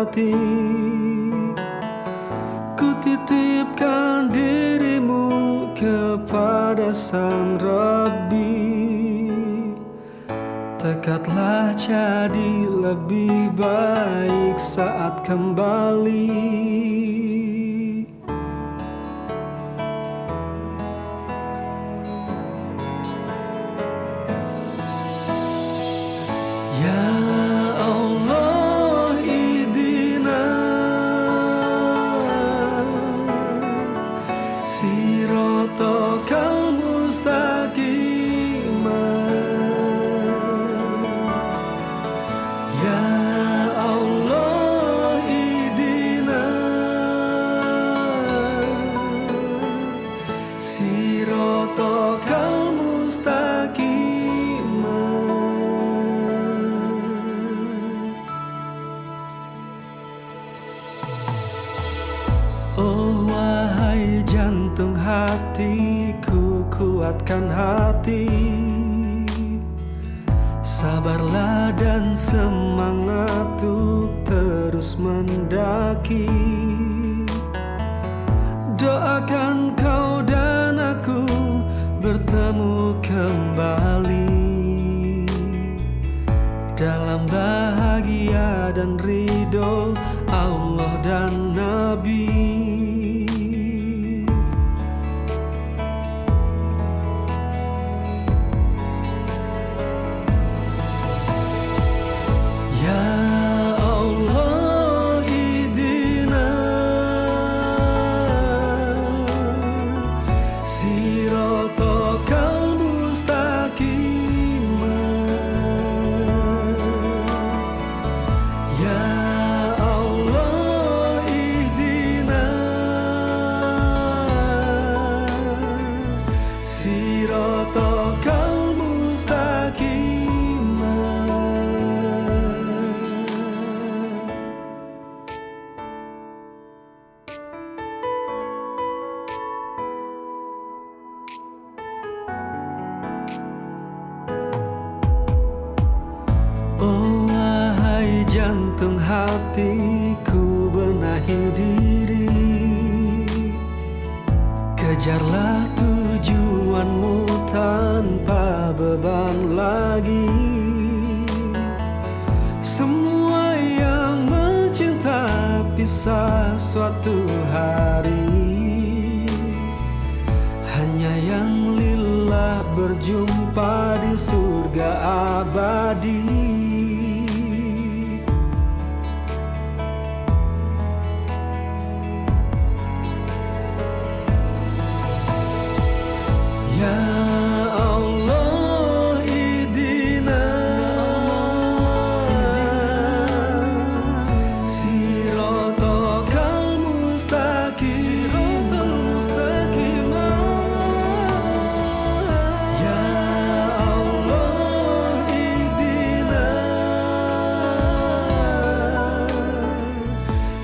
hati. Ku titipkan dirimu kepada Sang Rabbi. Tekadlah jadi lebih baik saat kembali. Ya Allah idina siratal mustaqim. Ya Allah idina siratal mustaqim. Oh wahai jantung hatiku, kuatkan hati. Sabarlah dan semangat untuk terus mendaki. Doakan kau dan aku bertemu kembali dalam bahagia dan ridho Allah dan Nabi. Oh wahai jantung hatiku, benahi diri. Kejarlah tujuanmu tanpa beban lagi. Semua yang mencinta pisah suatu hari. Hanya yang lillah berjumpa di surga abadi. Ya Allah idina siratal mustaqim. Ya Allah idina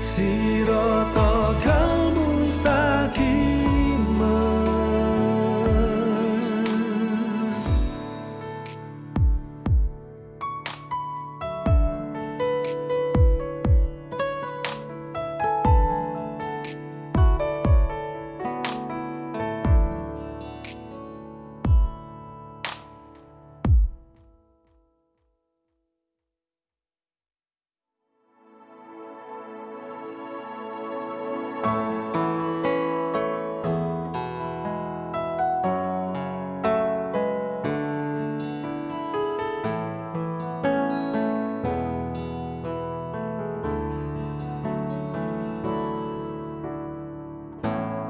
siratal mustaqim.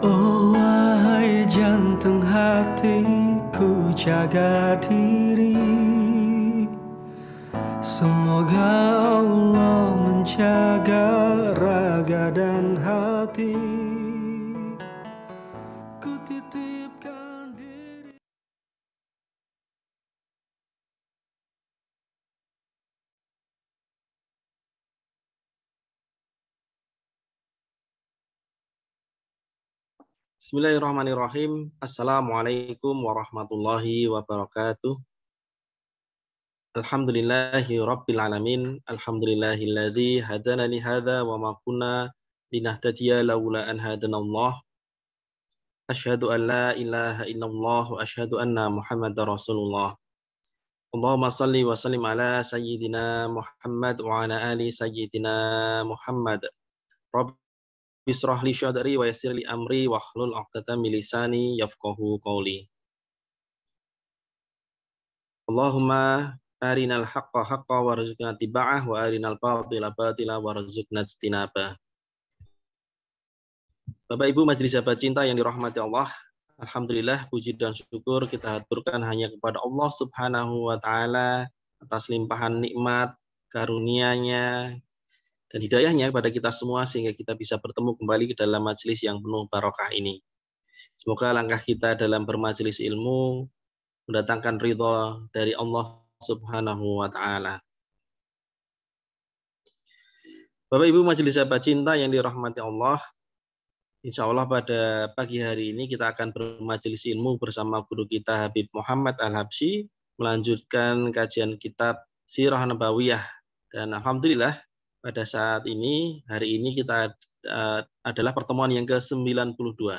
Oh wahai jantung hatiku, jaga diri. Semoga Allah menjaga raga dan hati. Ku titipkan diri. Bismillahirrahmanirrahim. Assalamualaikum warahmatullahi wabarakatuh. Alhamdulillahi Rabbil Alamin. Alhamdulillahilladzi hadana li hadza wa ma kunna linahtadiya laula an hadanallah. Asyhadu an la ilaha illallah wa asyhadu anna Muhammadar Rasulullah. Allahumma salli wa sallim ala sayyidina Muhammad wa ala ali sayyidina Muhammad. Rabbi israh li syadri wa yassir li amri wa hlul 'uqdatam min lisani yafqahu qawli. Allahumma arinal haqqa haqqa warzuqna tiba'ah wa arinal batila batila warzuqna ijtinabah. Bapak Ibu majelis sahabat cinta yang dirahmati Allah, alhamdulillah puji dan syukur kita haturkan hanya kepada Allah Subhanahu wa taala atas limpahan nikmat, karunia-Nya dan hidayahnya kepada kita semua sehingga kita bisa bertemu kembali ke dalam majelis yang penuh barokah ini. Semoga langkah kita dalam bermajelis ilmu mendatangkan ridha dari Allah Subhanahu wa taala. Bapak Ibu majelis sahabat cinta yang dirahmati Allah, insya Allah pada pagi hari ini kita akan bermajelis ilmu bersama guru kita Habib Muhammad Al-Habsyi melanjutkan kajian kitab Sirah Nabawiyah. Dan alhamdulillah pada saat ini, hari ini kita adalah pertemuan yang ke-92.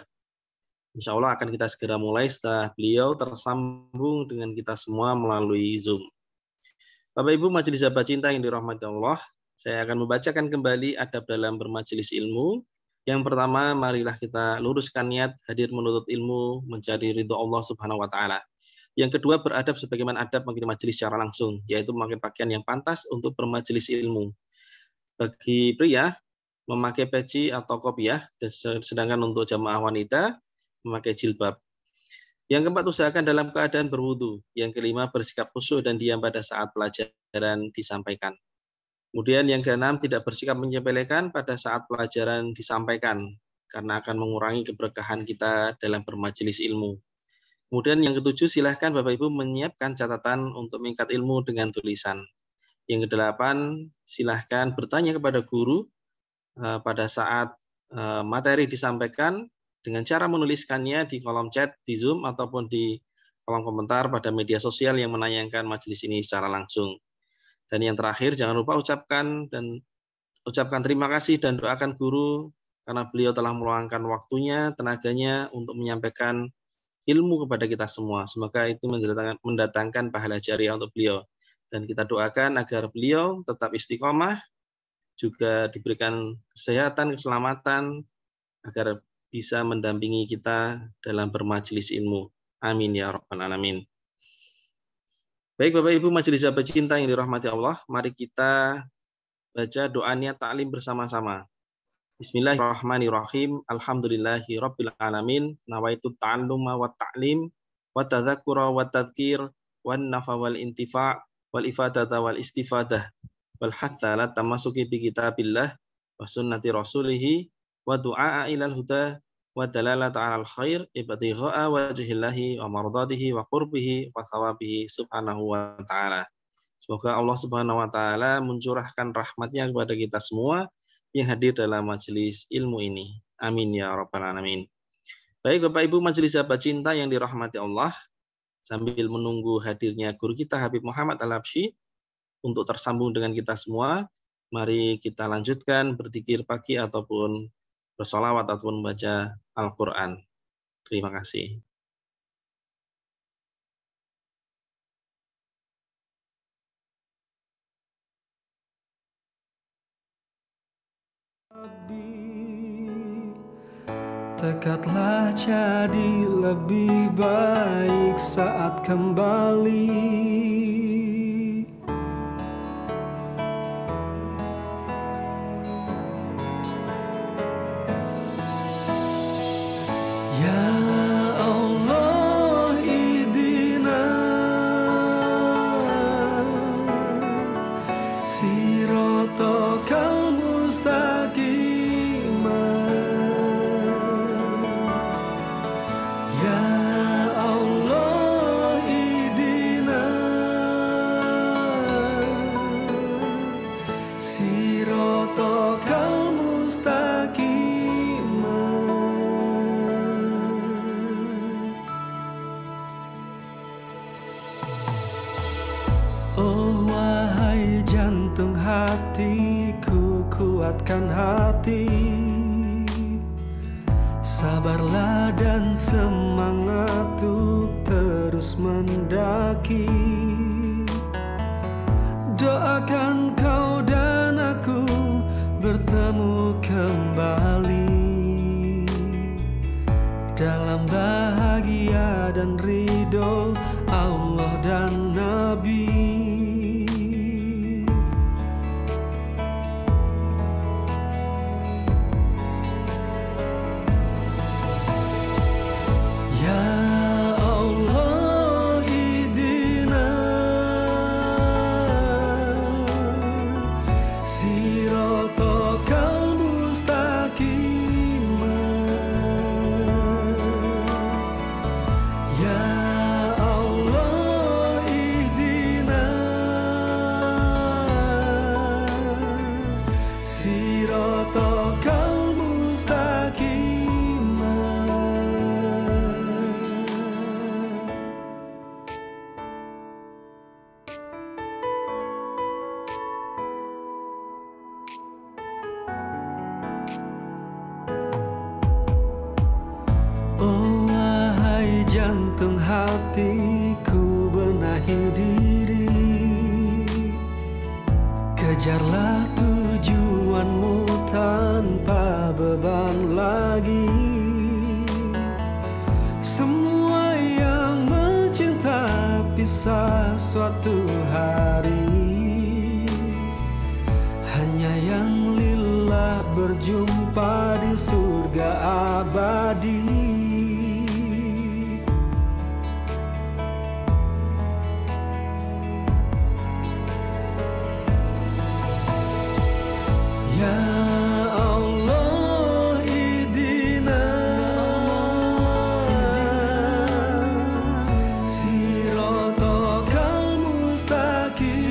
Insya Allah akan kita segera mulai setelah beliau tersambung dengan kita semua melalui Zoom. Bapak Ibu majelis sahabat cinta yang dirahmati Allah, saya akan membacakan kembali adab dalam bermajelis ilmu. Yang pertama, marilah kita luruskan niat hadir menuntut ilmu mencari ridho Allah Subhanahu wa taala. Yang kedua, beradab sebagaimana adab mengikuti majelis secara langsung, yaitu memakai pakaian yang pantas untuk bermajelis ilmu. Bagi pria, memakai peci atau kopiah, sedangkan untuk jamaah wanita memakai jilbab. Yang keempat, usahakan dalam keadaan berwudu. Yang kelima, bersikap khusyuk dan diam pada saat pelajaran disampaikan. Kemudian yang keenam, tidak bersikap menyepelekan pada saat pelajaran disampaikan, karena akan mengurangi keberkahan kita dalam bermajelis ilmu. Kemudian yang ketujuh, silahkan Bapak Ibu menyiapkan catatan untuk meningkat ilmu dengan tulisan. Yang kedelapan, silahkan bertanya kepada guru pada saat materi disampaikan, dengan cara menuliskannya di kolom chat, di Zoom, ataupun di kolom komentar pada media sosial yang menayangkan majelis ini secara langsung. Dan yang terakhir, jangan lupa ucapkan terima kasih dan doakan guru karena beliau telah meluangkan waktunya, tenaganya untuk menyampaikan ilmu kepada kita semua. Semoga itu mendatangkan pahala jariah untuk beliau. Dan kita doakan agar beliau tetap istiqomah, juga diberikan kesehatan, keselamatan, agar bisa mendampingi kita dalam bermajelis ilmu. Amin ya rabbal alamin. Baik Bapak Ibu majelis sahabat cinta yang dirahmati Allah, mari kita baca doa niat ta'lim bersama-sama. Bismillahirrahmanirrahim. Alhamdulillahi rabbil alamin. Nawaitu ta'alluma wa ta'lim wa tadzakkura wa tadhkir wan nafa wal intifa' wal ifadata wal istifadah wal hatha la tamasuki bi kitabillah wa sunnati rasulih wa du'a ilal huda wa dalalata 'alal khair ibtigha'a wajhillahi wa mardatihi wa qurbihi wa thawabihi subhanahu wa ta'ala. Semoga Allah Subhanahu wa taala mencurahkan rahmatnya kepada kita semua yang hadir dalam majelis ilmu ini. Amin ya rabbal alamin. Baik Bapak Ibu majelis sahabat cinta yang dirahmati Allah, sambil menunggu hadirnya guru kita Habib Muhammad Al-Habsyi untuk tersambung dengan kita semua, mari kita lanjutkan berzikir pagi ataupun bersolawat ataupun membaca Al-Quran. Terima kasih. Tekadlah jadi lebih baik saat kembali. Ya Allah idina siratal mustaqim. Ya Allah idina jantung hatiku, kuatkan hati. Sabarlah dan semangat untuk terus mendaki. Doakan kau dan aku bertemu kembali dalam bahagia dan ridho Allah dan Nabi. Oh wahai jantung hatiku, benahi diri. Kejarlah tujuanmu tanpa beban lagi. Semua yang mencinta pisah suatu hari. Hanya yang lillah berjumpa di surga abadi. Ya Allah idina siratal mustaqim.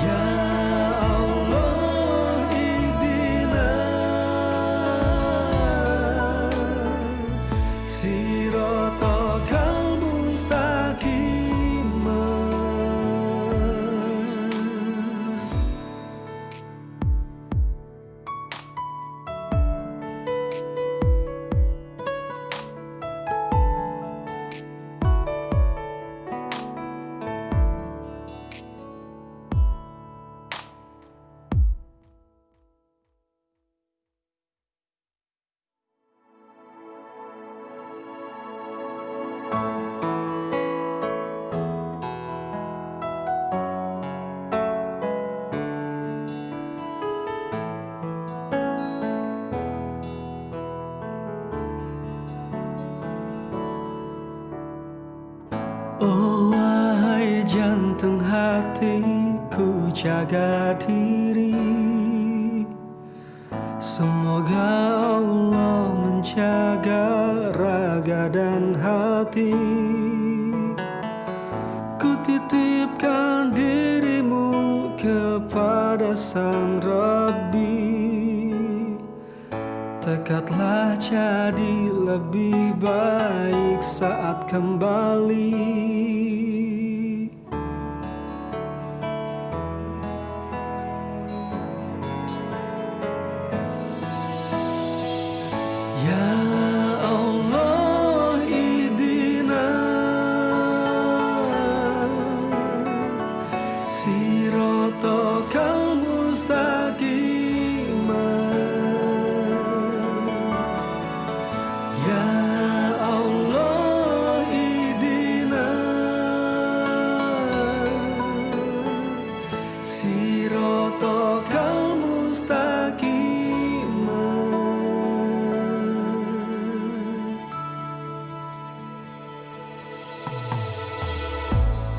Ya Allah idina siratal mustaqim. Oh wahai jantung hatiku, jaga diri. Semoga Allah menjaga raga dan hati. Ku titipkan dirimu kepada Sang Rabbi. Tekadlah jadi lebih baik saat kembali. Ya Allah idina siratal mustaqim. Ya Allah idina siratal mustaqim.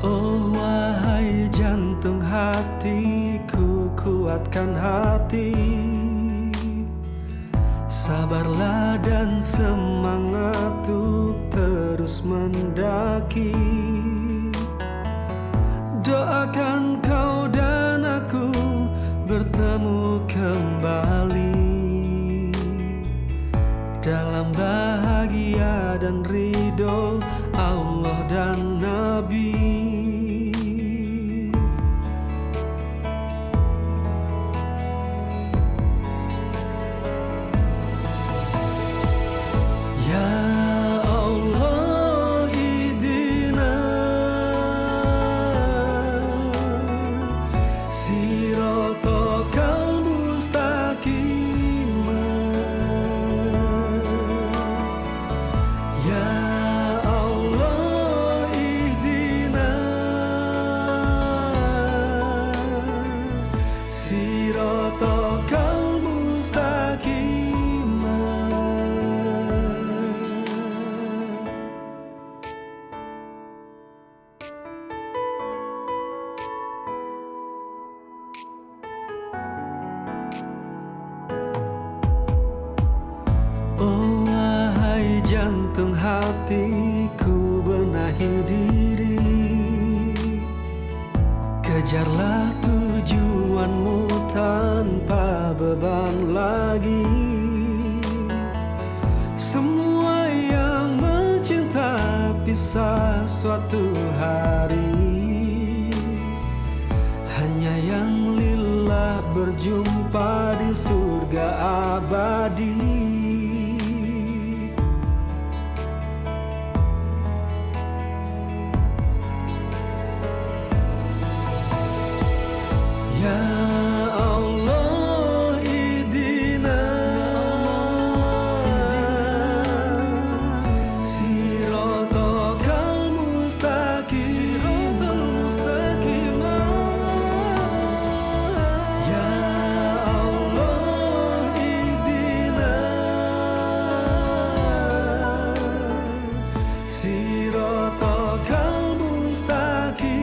Oh wahai jantung hatiku, kuatkan hati. Sabarlah dan semangat untuk terus mendaki. Doakan kau dan aku bertemu kembali dalam bahagia dan ridho Allah dan Nabi. siratal mustaqim. Oh wahai jantung hatiku, benahi diri, kejarlah tujuanmu tanpa beban lagi. Semua yang mencinta pisah suatu hari, hanya yang lillah berjumpa di surga abadi. Ya Allah idina siratal mustaqim. Ya Allah idina siratal mustaqim.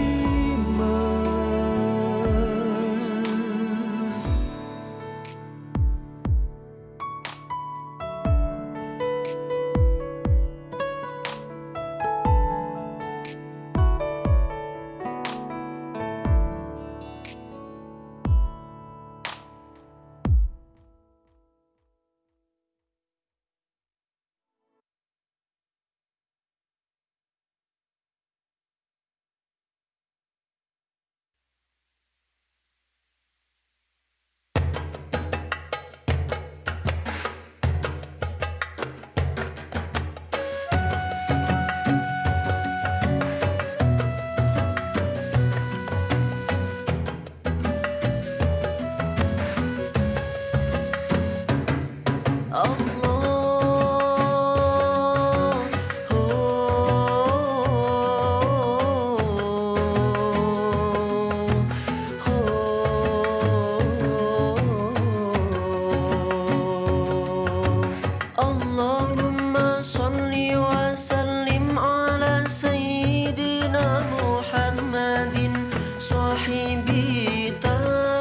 Allahumma salli wa sallim ala sayyidina Muhammadin sahibi taj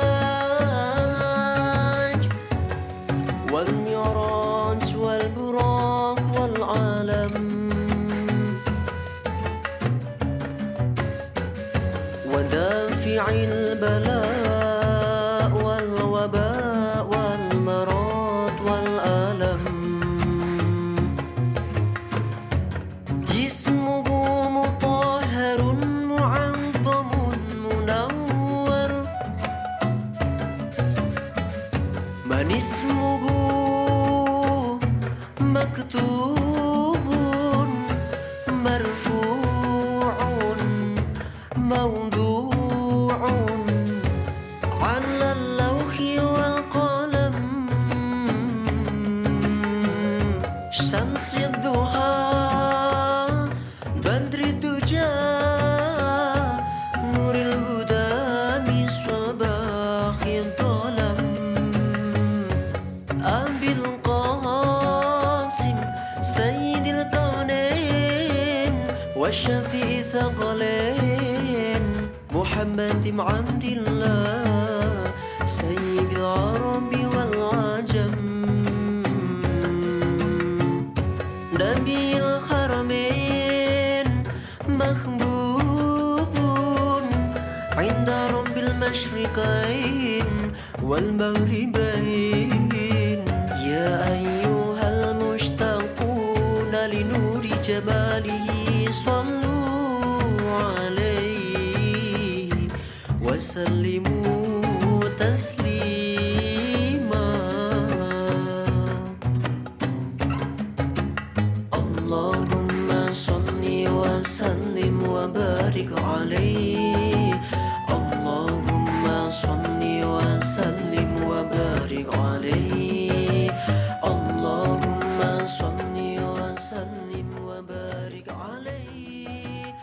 wal mi'raj wal buraq wal alam wa dafi'il bala wal waba wal marad wal alam. جسمه مطهر معظم منور من اسمه مكتوب مرفوع موضوع على اللوح والقلم شمس الضحى بدر الدجى نور الهدى من صباح الظلم أبي القاسم سيد الكونين والشفيع ثقلين محمد بن عبد الله سيد العرب والعجم نبي الحرمين محبوب عند رب المشرقين والمغربين. يا أيها المشتاقون لنور جماله صلوا عليه وسلموا تسليما. اللهم صل وسلم وبارك عليه. اللهم صل وسلم وبارك عليه. اللهم صل وسلم وبارك عليه.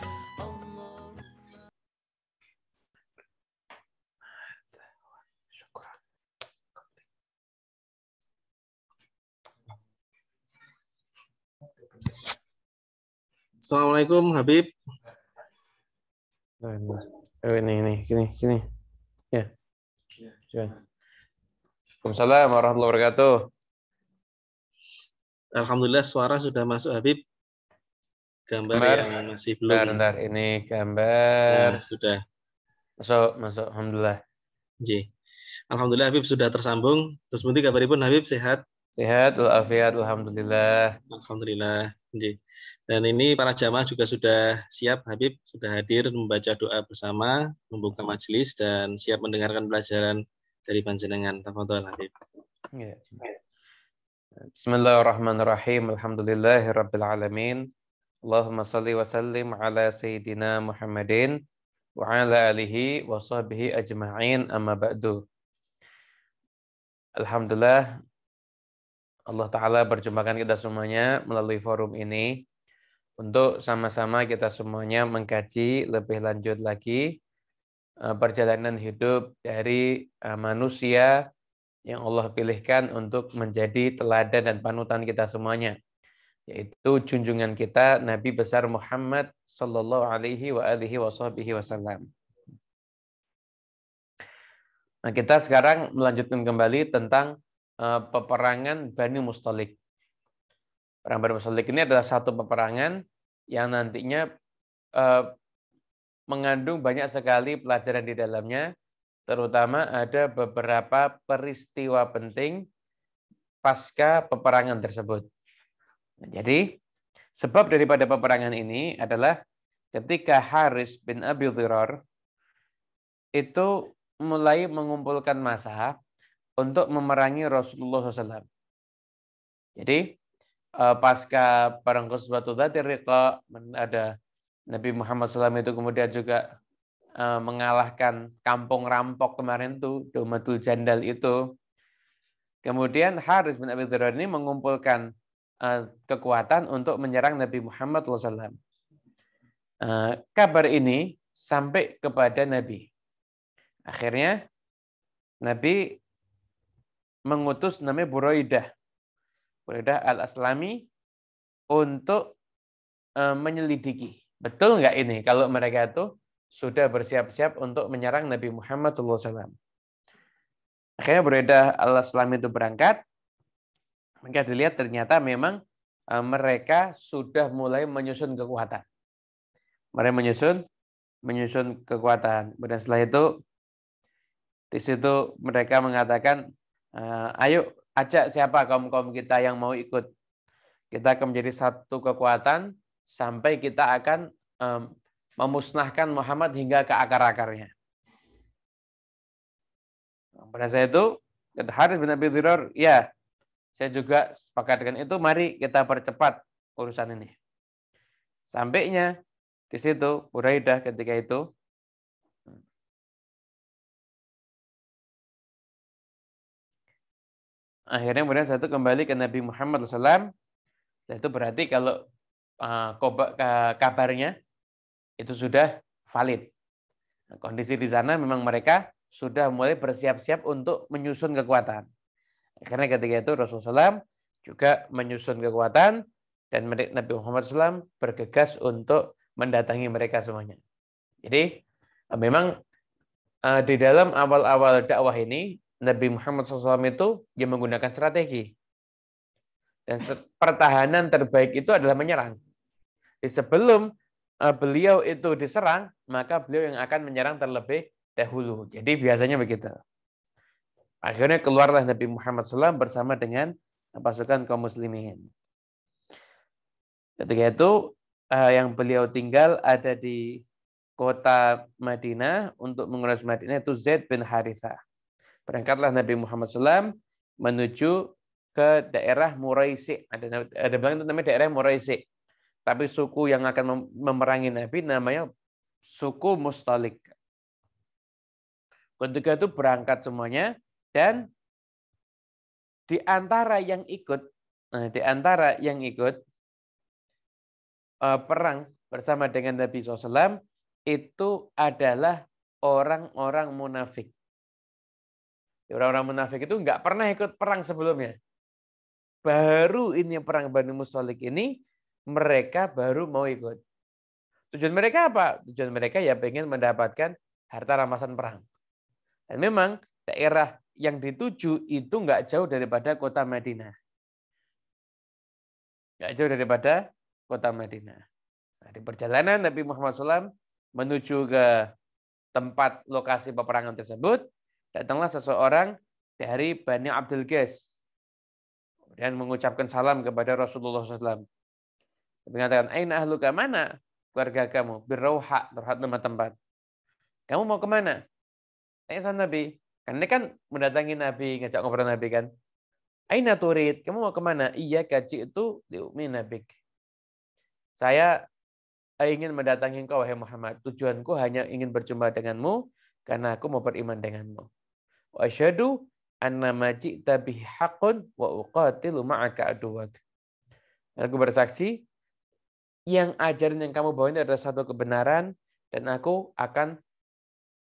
شكرا. Assalamualaikum Habib. Oh, ini, sini. Ya. Waalaikumsalam warahmatullahi wabarakatuh. Alhamdulillah suara sudah masuk Habib. Gambar Gambar. yang masih belum. Bentar, ini gambar. Nah, sudah. Masuk. Alhamdulillah. J. Alhamdulillah Habib sudah tersambung. Terus nanti kabaripun Habib sehat? Sehat, walafiat, alhamdulillah. Alhamdulillah. J. Dan ini para jamaah juga sudah siap Habib, sudah hadir membaca doa bersama, membuka majelis dan siap mendengarkan pelajaran dari panjenengan. Tafadhol Habib. Ya. Bismillahirrahmanirrahim. Alhamdulillahirabbil alamin. Allahumma shalli wa sallim ala sayyidina Muhammadin wa ala alihi wa sahbihi ajma'in, amma ba'du. Alhamdulillah Allah Ta'ala berjumpakan kita semuanya melalui forum ini untuk sama-sama kita semuanya mengkaji lebih lanjut lagi perjalanan hidup dari manusia yang Allah pilihkan untuk menjadi teladan dan panutan kita semuanya, yaitu junjungan kita Nabi besar Muhammad sallallahu alaihi wa alihi wasallam. Nah, kita sekarang melanjutkan kembali tentang peperangan Bani Mustalik. Perang Bani Mustalik ini adalah satu peperangan yang nantinya mengandung banyak sekali pelajaran di dalamnya, terutama ada beberapa peristiwa penting pasca peperangan tersebut. Jadi, sebab daripada peperangan ini adalah ketika Haris bin Abi Dhirar itu mulai mengumpulkan massa untuk memerangi Rasulullah SAW. Jadi, pasca perang Ghazwatul Dzatir Riqa, ada Nabi Muhammad SAW itu kemudian juga mengalahkan kampung rampok kemarin tuh, Daumatul Jandal itu. Kemudian Haris bin Abi Dhirar ini mengumpulkan kekuatan untuk menyerang Nabi Muhammad SAW. Kabar ini sampai kepada Nabi. Akhirnya Nabi mengutus namanya Buraidah al-Aslami untuk menyelidiki. Betul nggak ini kalau mereka itu sudah bersiap-siap untuk menyerang Nabi Muhammad SAW. Akhirnya Buraidah al-Aslami itu berangkat. Maka dilihat ternyata memang mereka sudah mulai menyusun kekuatan. Mereka menyusun kekuatan. Dan setelah itu, di situ mereka mengatakan, ayo ajak siapa kaum-kaum kita yang mau ikut. Kita akan menjadi satu kekuatan sampai kita akan memusnahkan Muhammad hingga ke akar-akarnya. Pada saat itu, kata Haris bin Abi Dhirar, ya, saya juga sepakat dengan itu, mari kita percepat urusan ini. Sampainya di situ, Buraidah ketika itu, akhirnya kemudian satu kembali ke Nabi Muhammad SAW. Itu berarti kalau kabarnya itu sudah valid. Kondisi di sana memang mereka sudah mulai bersiap-siap untuk menyusun kekuatan. Karena ketika itu Rasulullah SAW juga menyusun kekuatan dan Nabi Muhammad SAW bergegas untuk mendatangi mereka semuanya. Jadi memang di dalam awal-awal dakwah ini Nabi Muhammad SAW itu dia menggunakan strategi. Dan pertahanan terbaik itu adalah menyerang. Sebelum beliau itu diserang, maka beliau yang akan menyerang terlebih dahulu. Jadi biasanya begitu. Akhirnya keluarlah Nabi Muhammad SAW bersama dengan pasukan kaum muslimin. Ketika itu yang beliau tinggal ada di kota Madinah. Untuk mengurus Madinah itu Zaid bin Harithah. Berangkatlah Nabi Muhammad SAW menuju ke daerah Muraisi. Ada bilang itu namanya daerah Muraisi. Tapi suku yang akan memerangi Nabi namanya suku Mustalik. Ketika itu berangkat semuanya. Dan di antara yang ikut perang bersama dengan Nabi SAW itu adalah orang-orang munafik. Orang-orang munafik itu nggak pernah ikut perang sebelumnya. Baru ini perang Bani Mustalik ini mereka baru mau ikut. Tujuan mereka apa? Tujuan mereka ya pengen mendapatkan harta rampasan perang. Dan memang daerah yang dituju itu nggak jauh daripada kota Madinah. Nggak jauh daripada kota Madinah. Nah, di perjalanan Nabi Muhammad SAW menuju ke tempat lokasi peperangan tersebut, datanglah seseorang dari Bani Abdul Qais. Kemudian mengucapkan salam kepada Rasulullah SAW. Mengatakan, aina ahluka, mana keluarga kamu? Birrauha, terhad nama tempat. Kamu mau kemana? Tanya sama Nabi. Karena kan mendatangi Nabi, ngajak ngobrol Nabi kan. Aina turid, kamu mau kemana? Iya, gaji itu diumi Nabi. Saya ingin mendatangi engkau, wahai Muhammad. Tujuanku hanya ingin berjumpa denganmu, karena aku mau beriman denganmu. Wa asyhadu anna ma ji'ta bihi haqqun wa uqatilu ma'aka aduwak. Aku bersaksi, yang ajaran yang kamu bawa ini adalah satu kebenaran, dan aku akan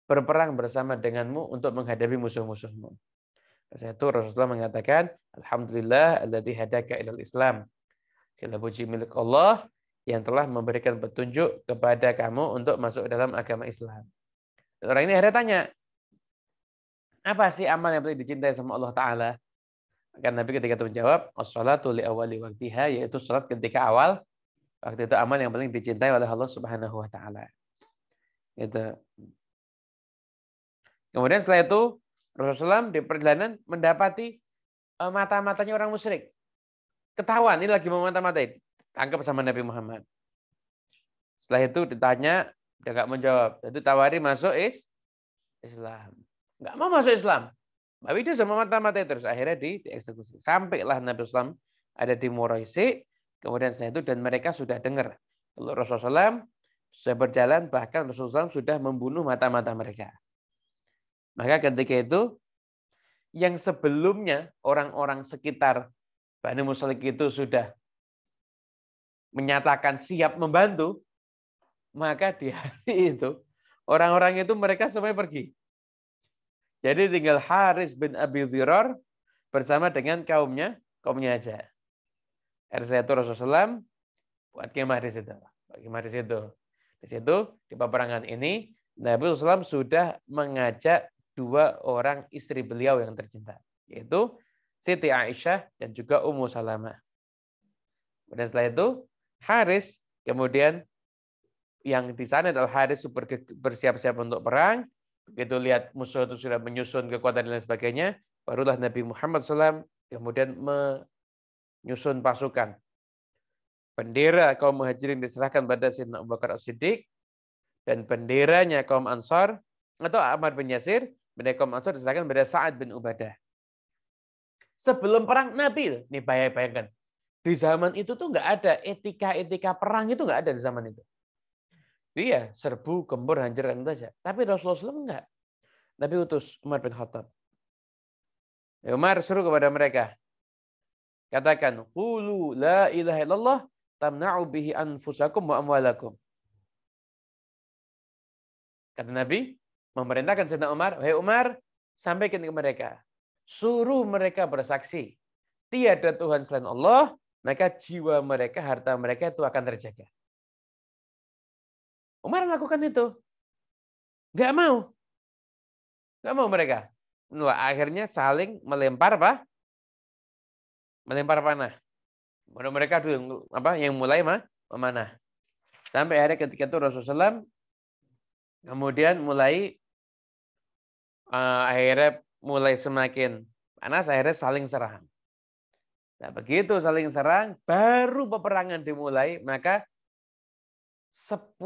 berperang bersama denganmu untuk menghadapi musuh-musuhmu. Setelah itu Rasulullah mengatakan, Alhamdulillah alladzi hadaka ilal Islam. Segala puji milik Allah yang telah memberikan petunjuk kepada kamu untuk masuk dalam agama Islam. Dan orang ini akhirnya tanya, apa sih amal yang paling dicintai sama Allah Ta'ala? Maka Nabi ketika itu menjawab, as-salatu li awali waktiha, yaitu salat ketika awal waktu itu amal yang paling dicintai oleh Allah Subhanahu wa Ta'ala. Gitu. Kemudian setelah itu Rasulullah di perjalanan mendapati mata-matanya orang musyrik. Ketahuan ini lagi mau mata-matain. Tangkap sama Nabi Muhammad. Setelah itu ditanya, dia nggak menjawab. Jadi tawari masuk Islam. Nggak mau masuk Islam. Tapi dia sama mata-matain terus. Akhirnya dieksekusi. Sampailah Nabi Islam ada di Muraisi. Kemudian setelah itu dan mereka sudah dengar. Kalau Rasulullah sudah berjalan, bahkan Rasulullah sudah membunuh mata-mata mereka. Maka ketika itu, yang sebelumnya orang-orang sekitar Bani Mustalik itu sudah menyatakan siap membantu, maka di hari itu, orang-orang itu mereka semuanya pergi. Jadi tinggal Haris bin Abi Dhirar bersama dengan kaumnya aja. Setelah itu Rasulullah buat kemah di situ. Di situ, di peperangan ini, Nabi SAW sudah mengajak dua orang istri beliau yang tercinta, yaitu Siti Aisyah dan juga Ummu Salamah. Dan setelah itu, Haris, kemudian yang di sana adalah Haris bersiap-siap untuk perang. Begitu lihat musuh itu sudah menyusun kekuatan dan lain sebagainya, barulah Nabi Muhammad SAW kemudian menyusun pasukan. Bendera kaum Muhajirin diserahkan pada Sayyidina Abu Bakar As-Siddiq, dan benderanya kaum Ansar atau Ammar bin Yasir, bendera kaum Ansar diserahkan pada Sa'ad bin Ubadah. Sebelum perang Nabi, nih bayangkan, di zaman itu tuh nggak ada etika perang, itu nggak ada di zaman itu. Iya, serbu, gempur, hancurkan itu saja. Tapi Rasulullah SAW enggak. Nabi utus Umar bin Khattab. Umar seru kepada mereka. Katakan, qulu la ilaha illallah tamna'u bihi anfusakum wa amwalakum. Kata Nabi, memerintahkan Sayyidina Umar, wahai Umar, sampaikan ke mereka. Suruh mereka bersaksi. Tiada Tuhan selain Allah, maka jiwa mereka, harta mereka itu akan terjaga. Umar lakukan itu. Nggak mau. Nggak mau mereka. Akhirnya saling melempar apa? Melempar panah. Mereka dulu yang mulai memanah. Sampai akhirnya ketika itu Rasulullah kemudian akhirnya mulai semakin panas, akhirnya saling serang. Nah, begitu saling serang, baru peperangan dimulai, maka 10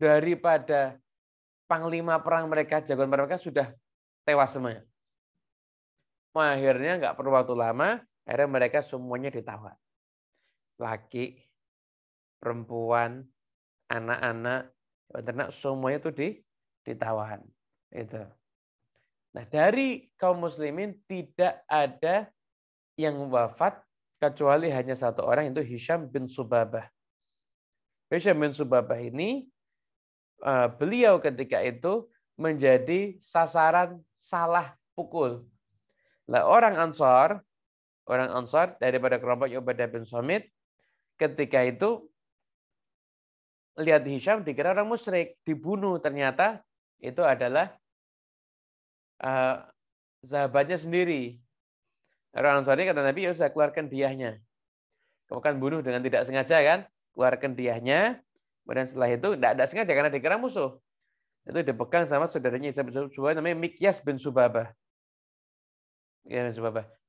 daripada panglima perang mereka, jagoan mereka sudah tewas semuanya. Akhirnya nggak perlu waktu lama, akhirnya mereka semuanya ditawan. Laki, perempuan, anak-anak, ternak semuanya itu ditawan. Itu. Nah, dari kaum muslimin tidak ada yang wafat kecuali hanya satu orang, itu Hisham bin Subabah. Hisham bin Subabah ini beliau ketika itu menjadi sasaran salah pukul. Lah orang Ansar daripada kelompok Ubadah bin Samit ketika itu lihat Hisham dikira orang musyrik, dibunuh, ternyata itu adalah sahabatnya sendiri. Orang Ansari kata Nabi, ya sudah keluarkan diyahnya. Kamu kan bunuh dengan tidak sengaja kan? Keluarkan diyahnya. Kemudian setelah itu tidak ada sengaja karena dikira musuh. Itu dipegang sama saudaranya Hisham bin Subabah namanya Mikyas bin Subabah.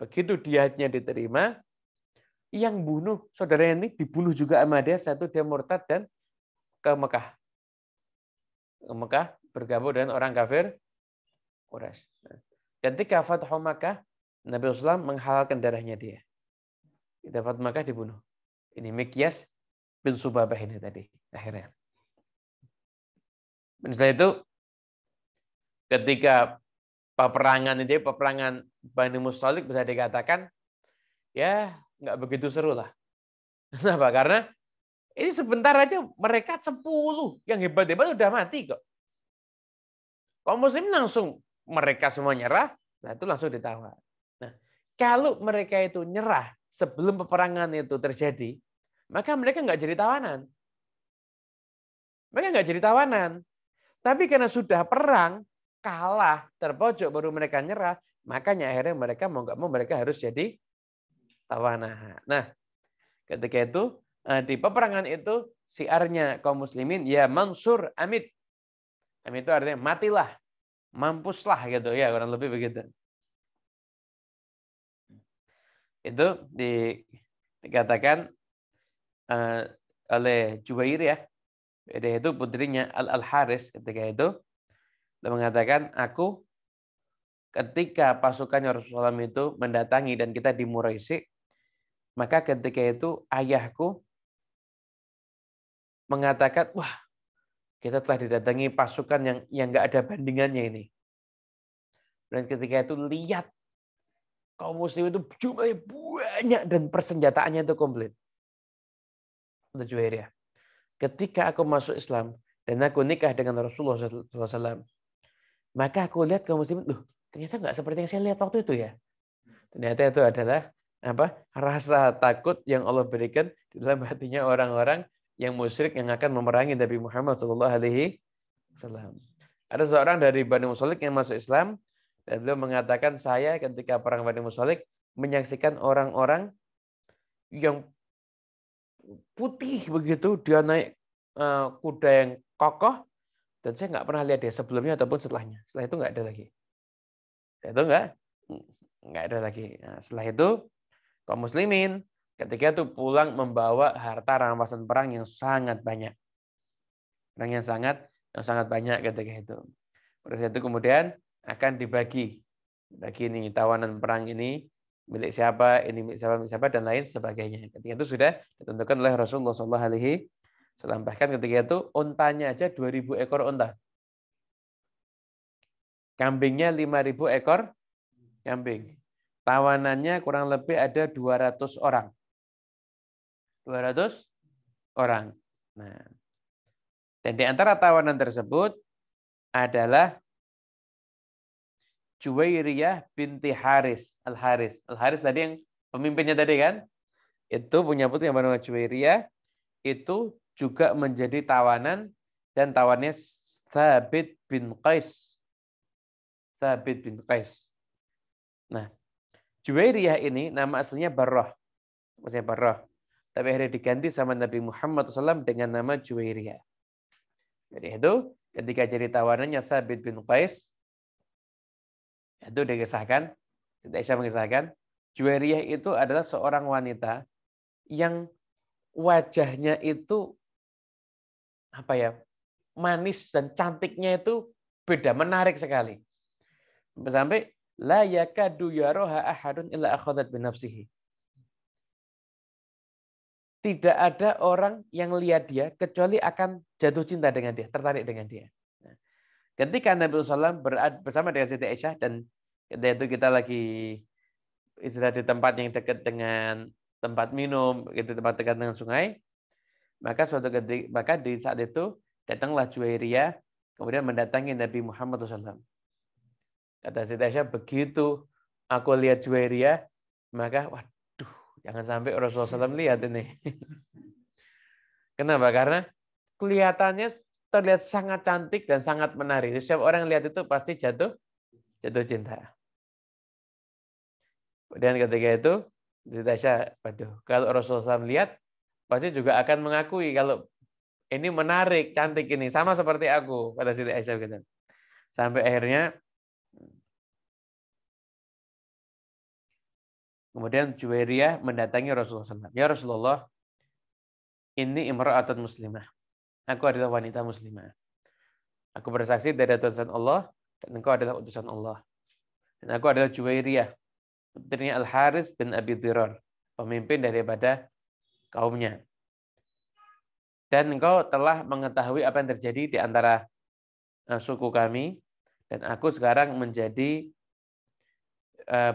Begitu diyahnya diterima, yang bunuh saudaranya ini dibunuh juga sama dia. Satu dia murtad dan ke Mekah. Ke Mekah bergabung dengan orang kafir Quraisy. Ketika Fathu Makkah, Nabi SAW menghalalkan darahnya dia. Ketika Fathu Makkah dibunuh. Ini Mikyas bin Subabah ini tadi akhirnya. Dan setelah itu ketika peperangan Bani Mustalik bisa dikatakan ya nggak begitu seru lah. Kenapa? Karena ini sebentar aja mereka 10 yang hebat-hebat udah mati kok. Kaum muslimin langsung mereka semua nyerah, nah itu langsung ditawar. Nah, kalau mereka itu nyerah sebelum peperangan itu terjadi, maka mereka nggak jadi tawanan. Mereka nggak jadi tawanan. Tapi karena sudah perang, kalah, terpojok, baru mereka nyerah, makanya akhirnya mereka mau nggak mau mereka harus jadi tawanan. Nah, ketika itu di peperangan itu siarnya kaum muslimin ya mansur amit. Amit itu artinya matilah, mampuslah gitu ya, kurang lebih begitu. Itu dikatakan oleh Jubair ya. Dia itu putrinya Al-Haris ketika itu dia mengatakan, aku ketika pasukannya Rasulullah itu mendatangi dan kita di Muraisi, maka ketika itu ayahku mengatakan, wah, kita telah didatangi pasukan yang nggak ada bandingannya ini. Dan ketika itu lihat kaum muslim itu jumlahnya banyak dan persenjataannya itu komplit. Untuk Juwairiyah. Ketika aku masuk Islam dan aku nikah dengan Rasulullah SAW, maka aku lihat kaum muslimin, loh, ternyata nggak seperti yang saya lihat waktu itu ya. Ternyata itu adalah rasa takut yang Allah berikan di dalam hatinya orang-orang yang musyrik yang akan memerangi Nabi Muhammad SAW. Ada seorang dari Bani Mustalik yang masuk Islam dan beliau mengatakan, saya ketika perang Bani Mustalik menyaksikan orang-orang yang putih begitu, dia naik kuda yang kokoh, dan saya nggak pernah lihat dia sebelumnya ataupun setelahnya. Setelah itu nggak ada lagi. Setelah itu nggak ada lagi. Nah, setelah itu kaum muslimin ketika itu pulang membawa harta rampasan perang yang sangat banyak. Perang yang sangat banyak ketika itu. Pada itu kemudian akan dibagi. Bagi ini tawanan perang ini milik siapa, ini milik siapa, dan lain sebagainya. Ketika itu sudah ditentukan oleh Rasulullah SAW. Bahkan ketika itu untanya aja 2.000 ekor unta. Kambingnya 5.000 ekor kambing. Tawanannya kurang lebih ada 200 orang. 200 orang. Nah, dan di antara tawanan tersebut adalah Juwairiyah binti Haris. Al-Haris. Al-Haris tadi yang pemimpinnya tadi kan? Itu punya putri yang bernama Juwairiyah. Itu juga menjadi tawanan dan tawannya Thabit bin Qais. Thabit bin Qais. Nah, Juwairiyah ini nama aslinya Barrah. Maksudnya Barrah. Tapi akhirnya diganti sama Nabi Muhammad SAW dengan nama Juwairiyah. Jadi itu ketika jadi tawanannya Thabit bin Qais, itu dikisahkan, Aisyah mengisahkan, Juwairiyah itu adalah seorang wanita yang wajahnya itu manis dan cantiknya itu beda, menarik sekali. Sampai la yakadu yaroha ahadun illa akhadhat bi nafsihi. Tidak ada orang yang lihat dia kecuali akan jatuh cinta dengan dia, tertarik dengan dia. Nah, ketika Nabi SAW berada bersama dengan Siti Aisyah dan ketika itu kita lagi istirahat di tempat yang dekat dengan tempat minum, itu tempat dekat dengan sungai, maka di saat itu datanglah Juwairiyah kemudian mendatangi Nabi Muhammad SAW. Kata Siti Aisyah, begitu aku lihat Juwairiyah, maka waduh, jangan sampai Rasulullah SAW lihat ini. Kenapa? Karena kelihatannya terlihat sangat cantik dan sangat menarik. Setiap orang yang lihat itu pasti jatuh cinta. Dan ketika itu, Aisyah, waduh, kalau Rasulullah SAW lihat, pasti juga akan mengakui kalau ini menarik, cantik ini, sama seperti aku, pada Siti Aisyah gitu. Sampai akhirnya, kemudian Juwairiyah mendatangi Rasulullah SAW. Ya Rasulullah, ini imra'atun muslimah. Aku adalah wanita muslimah. Aku bersaksi dari utusan Allah, dan engkau adalah utusan Allah. Dan aku adalah Juwairiyah, putrinya Al-Haris bin Abi Dhirar, pemimpin daripada kaumnya. Dan engkau telah mengetahui apa yang terjadi di antara suku kami, dan aku sekarang menjadi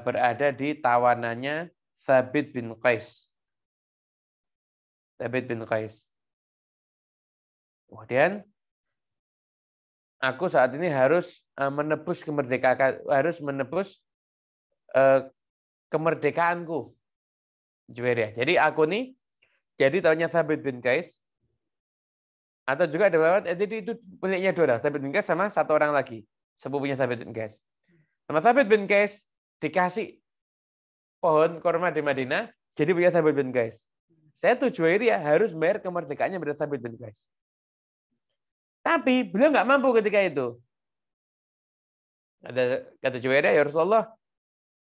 berada di tawanannya Thabit bin Qais. Thabit bin Qais. Kemudian aku saat ini harus menebus kemerdekaan, harus menebus kemerdekaanku. Juwairiyah. Jadi aku nih jadi tahunya Thabit bin Qais. Atau juga ada lewat, jadi itu punyanya dua orang, Thabit bin Qais sama satu orang lagi, sepupunya Thabit bin Qais. Sama Thabit bin Qais dikasih pohon kurma di Madinah, jadi punya Thabit bin Qais. Saya tuh Juwairiyah harus bayar kemerdekaannya pada Thabit bin Qais. Tapi beliau nggak mampu ketika itu. Kata Juwairiyah, ya Rasulullah,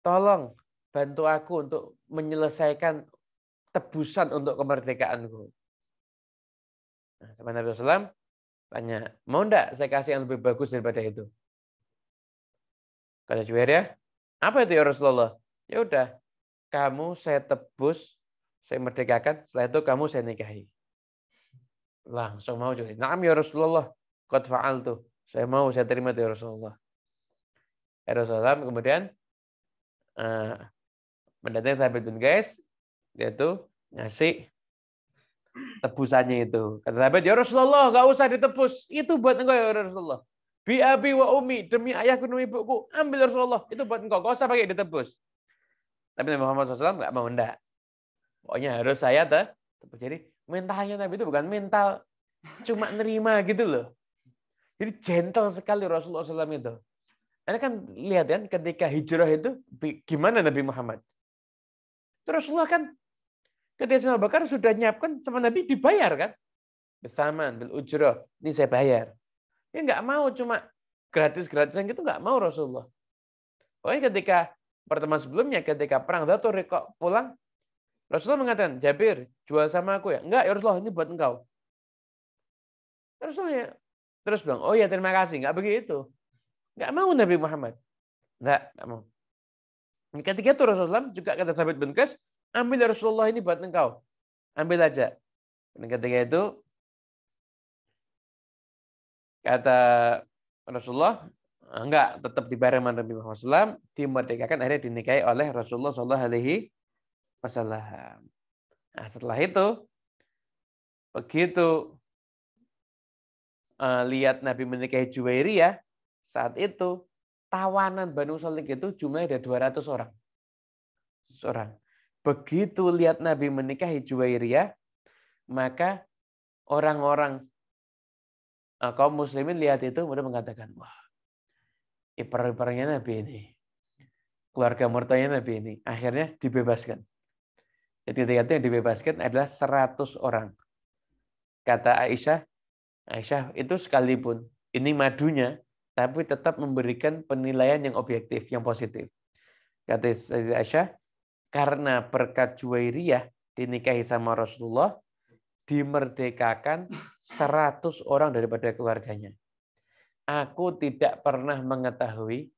tolong bantu aku untuk menyelesaikan tebusan untuk kemerdekaanku. Nah, sama Nabi SAW tanya, mau enggak saya kasih yang lebih bagus daripada itu? Kata Juwairiyah, apa itu ya Rasulullah? Ya udah, kamu saya tebus, saya merdekakan, setelah itu kamu saya nikahi. Langsung mau Juwairiyah. Naam ya Rasulullah, qad fa'altu. Saya mau, saya terima itu ya Rasulullah. Ya Rasulullah kemudian mendatangi Thabit bin Qais, yaitu ngasih tebusannya itu. Kata Thabit, ya Rasulullah, nggak usah ditebus. Itu buat engkau ya Rasulullah. Bi abi wa umi, demi ayahku demi ibuku, ambil Rasulullah. Itu buat engkau, nggak usah pakai ditebus. Tapi Nabi Muhammad SAW nggak mau, enggak. Pokoknya harus saya tebus. Jadi mentalnya Nabi itu bukan mental cuma nerima gitu loh. Jadi gentle sekali Rasulullah SAW itu. Anda kan lihat kan ketika hijrah itu gimana Nabi Muhammad. Terus Rasulullah kan ketika Sayyidina Abu Bakar sudah nyiapkan sama Nabi dibayar kan? Bersamaan, bil ujrah. Ini saya bayar. Dia nggak mau cuma gratis-gratisan gitu, nggak mau Rasulullah. Pokoknya ketika pertemuan sebelumnya, ketika perang Dzatur Riqa pulang, Rasulullah mengatakan, Jabir, jual sama aku ya? Enggak, ya Rasulullah, ini buat engkau. Rasulullah ya, terus bilang, oh ya terima kasih. Nggak begitu. Nggak mau Nabi Muhammad. Nggak mau. Ketika itu Rasulullah juga kata Thabit bin Qais, ambil Rasulullah ini buat engkau. Ambil aja. Dan ketika itu kata Rasulullah, enggak, tetap dibayar sama Nabi Muhammad SAW, dimerdekakan, akhirnya dinikahi oleh Rasulullah SAW. Nah, setelah itu, begitu lihat Nabi menikahi Juwairiyah, saat itu tawanan Banu Salik itu jumlahnya ada 200 orang. Begitu lihat Nabi menikahi Juwairiyah, maka orang-orang kaum muslimin lihat itu kemudian mengatakan, wah, ipar-iparnya Nabi ini, keluarga mertuanya Nabi ini, akhirnya dibebaskan. Jadi ketika itu yang dibebaskan adalah 100 orang. Kata Aisyah itu sekalipun ini madunya, tapi tetap memberikan penilaian yang objektif, yang positif. Kata Aisyah, karena berkat Juwairiyah dinikahi sama Rasulullah, dimerdekakan 100 orang daripada keluarganya. Aku tidak pernah mengetahui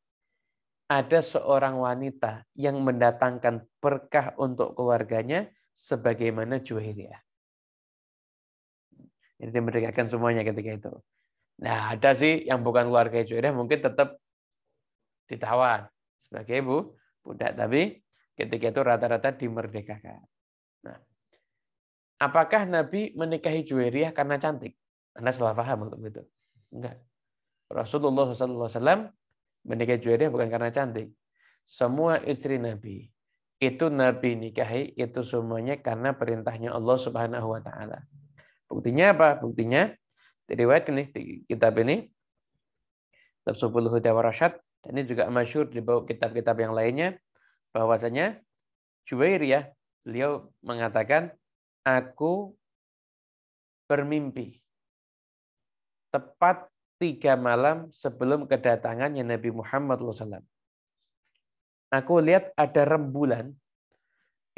ada seorang wanita yang mendatangkan berkah untuk keluarganya sebagaimana Juwairiyah. Jadi dimerdekakan semuanya ketika itu. Nah, ada sih yang bukan keluarga Juwairiyah mungkin tetap ditawan sebagai budak, tapi ketika itu rata-rata dimerdekakan. Nah, apakah Nabi menikahi Juwairiyah karena cantik? Anda salah paham untuk itu. Enggak. Rasulullah SAW menikahi Juwairiyah bukan karena cantik. Semua istri Nabi itu Nabi nikahi itu semuanya karena perintahnya Allah Subhanahu wa taala. Buktinya apa? Buktinya diriwayatkan nih di kitab ini, kitab Subul Huda wa Rasyad, dan ini juga masyhur di bawah kitab-kitab yang lainnya, bahwasanya Juwairiyah, beliau mengatakan, aku bermimpi tepat 3 malam sebelum kedatangannya Nabi Muhammad SAW. Aku lihat ada rembulan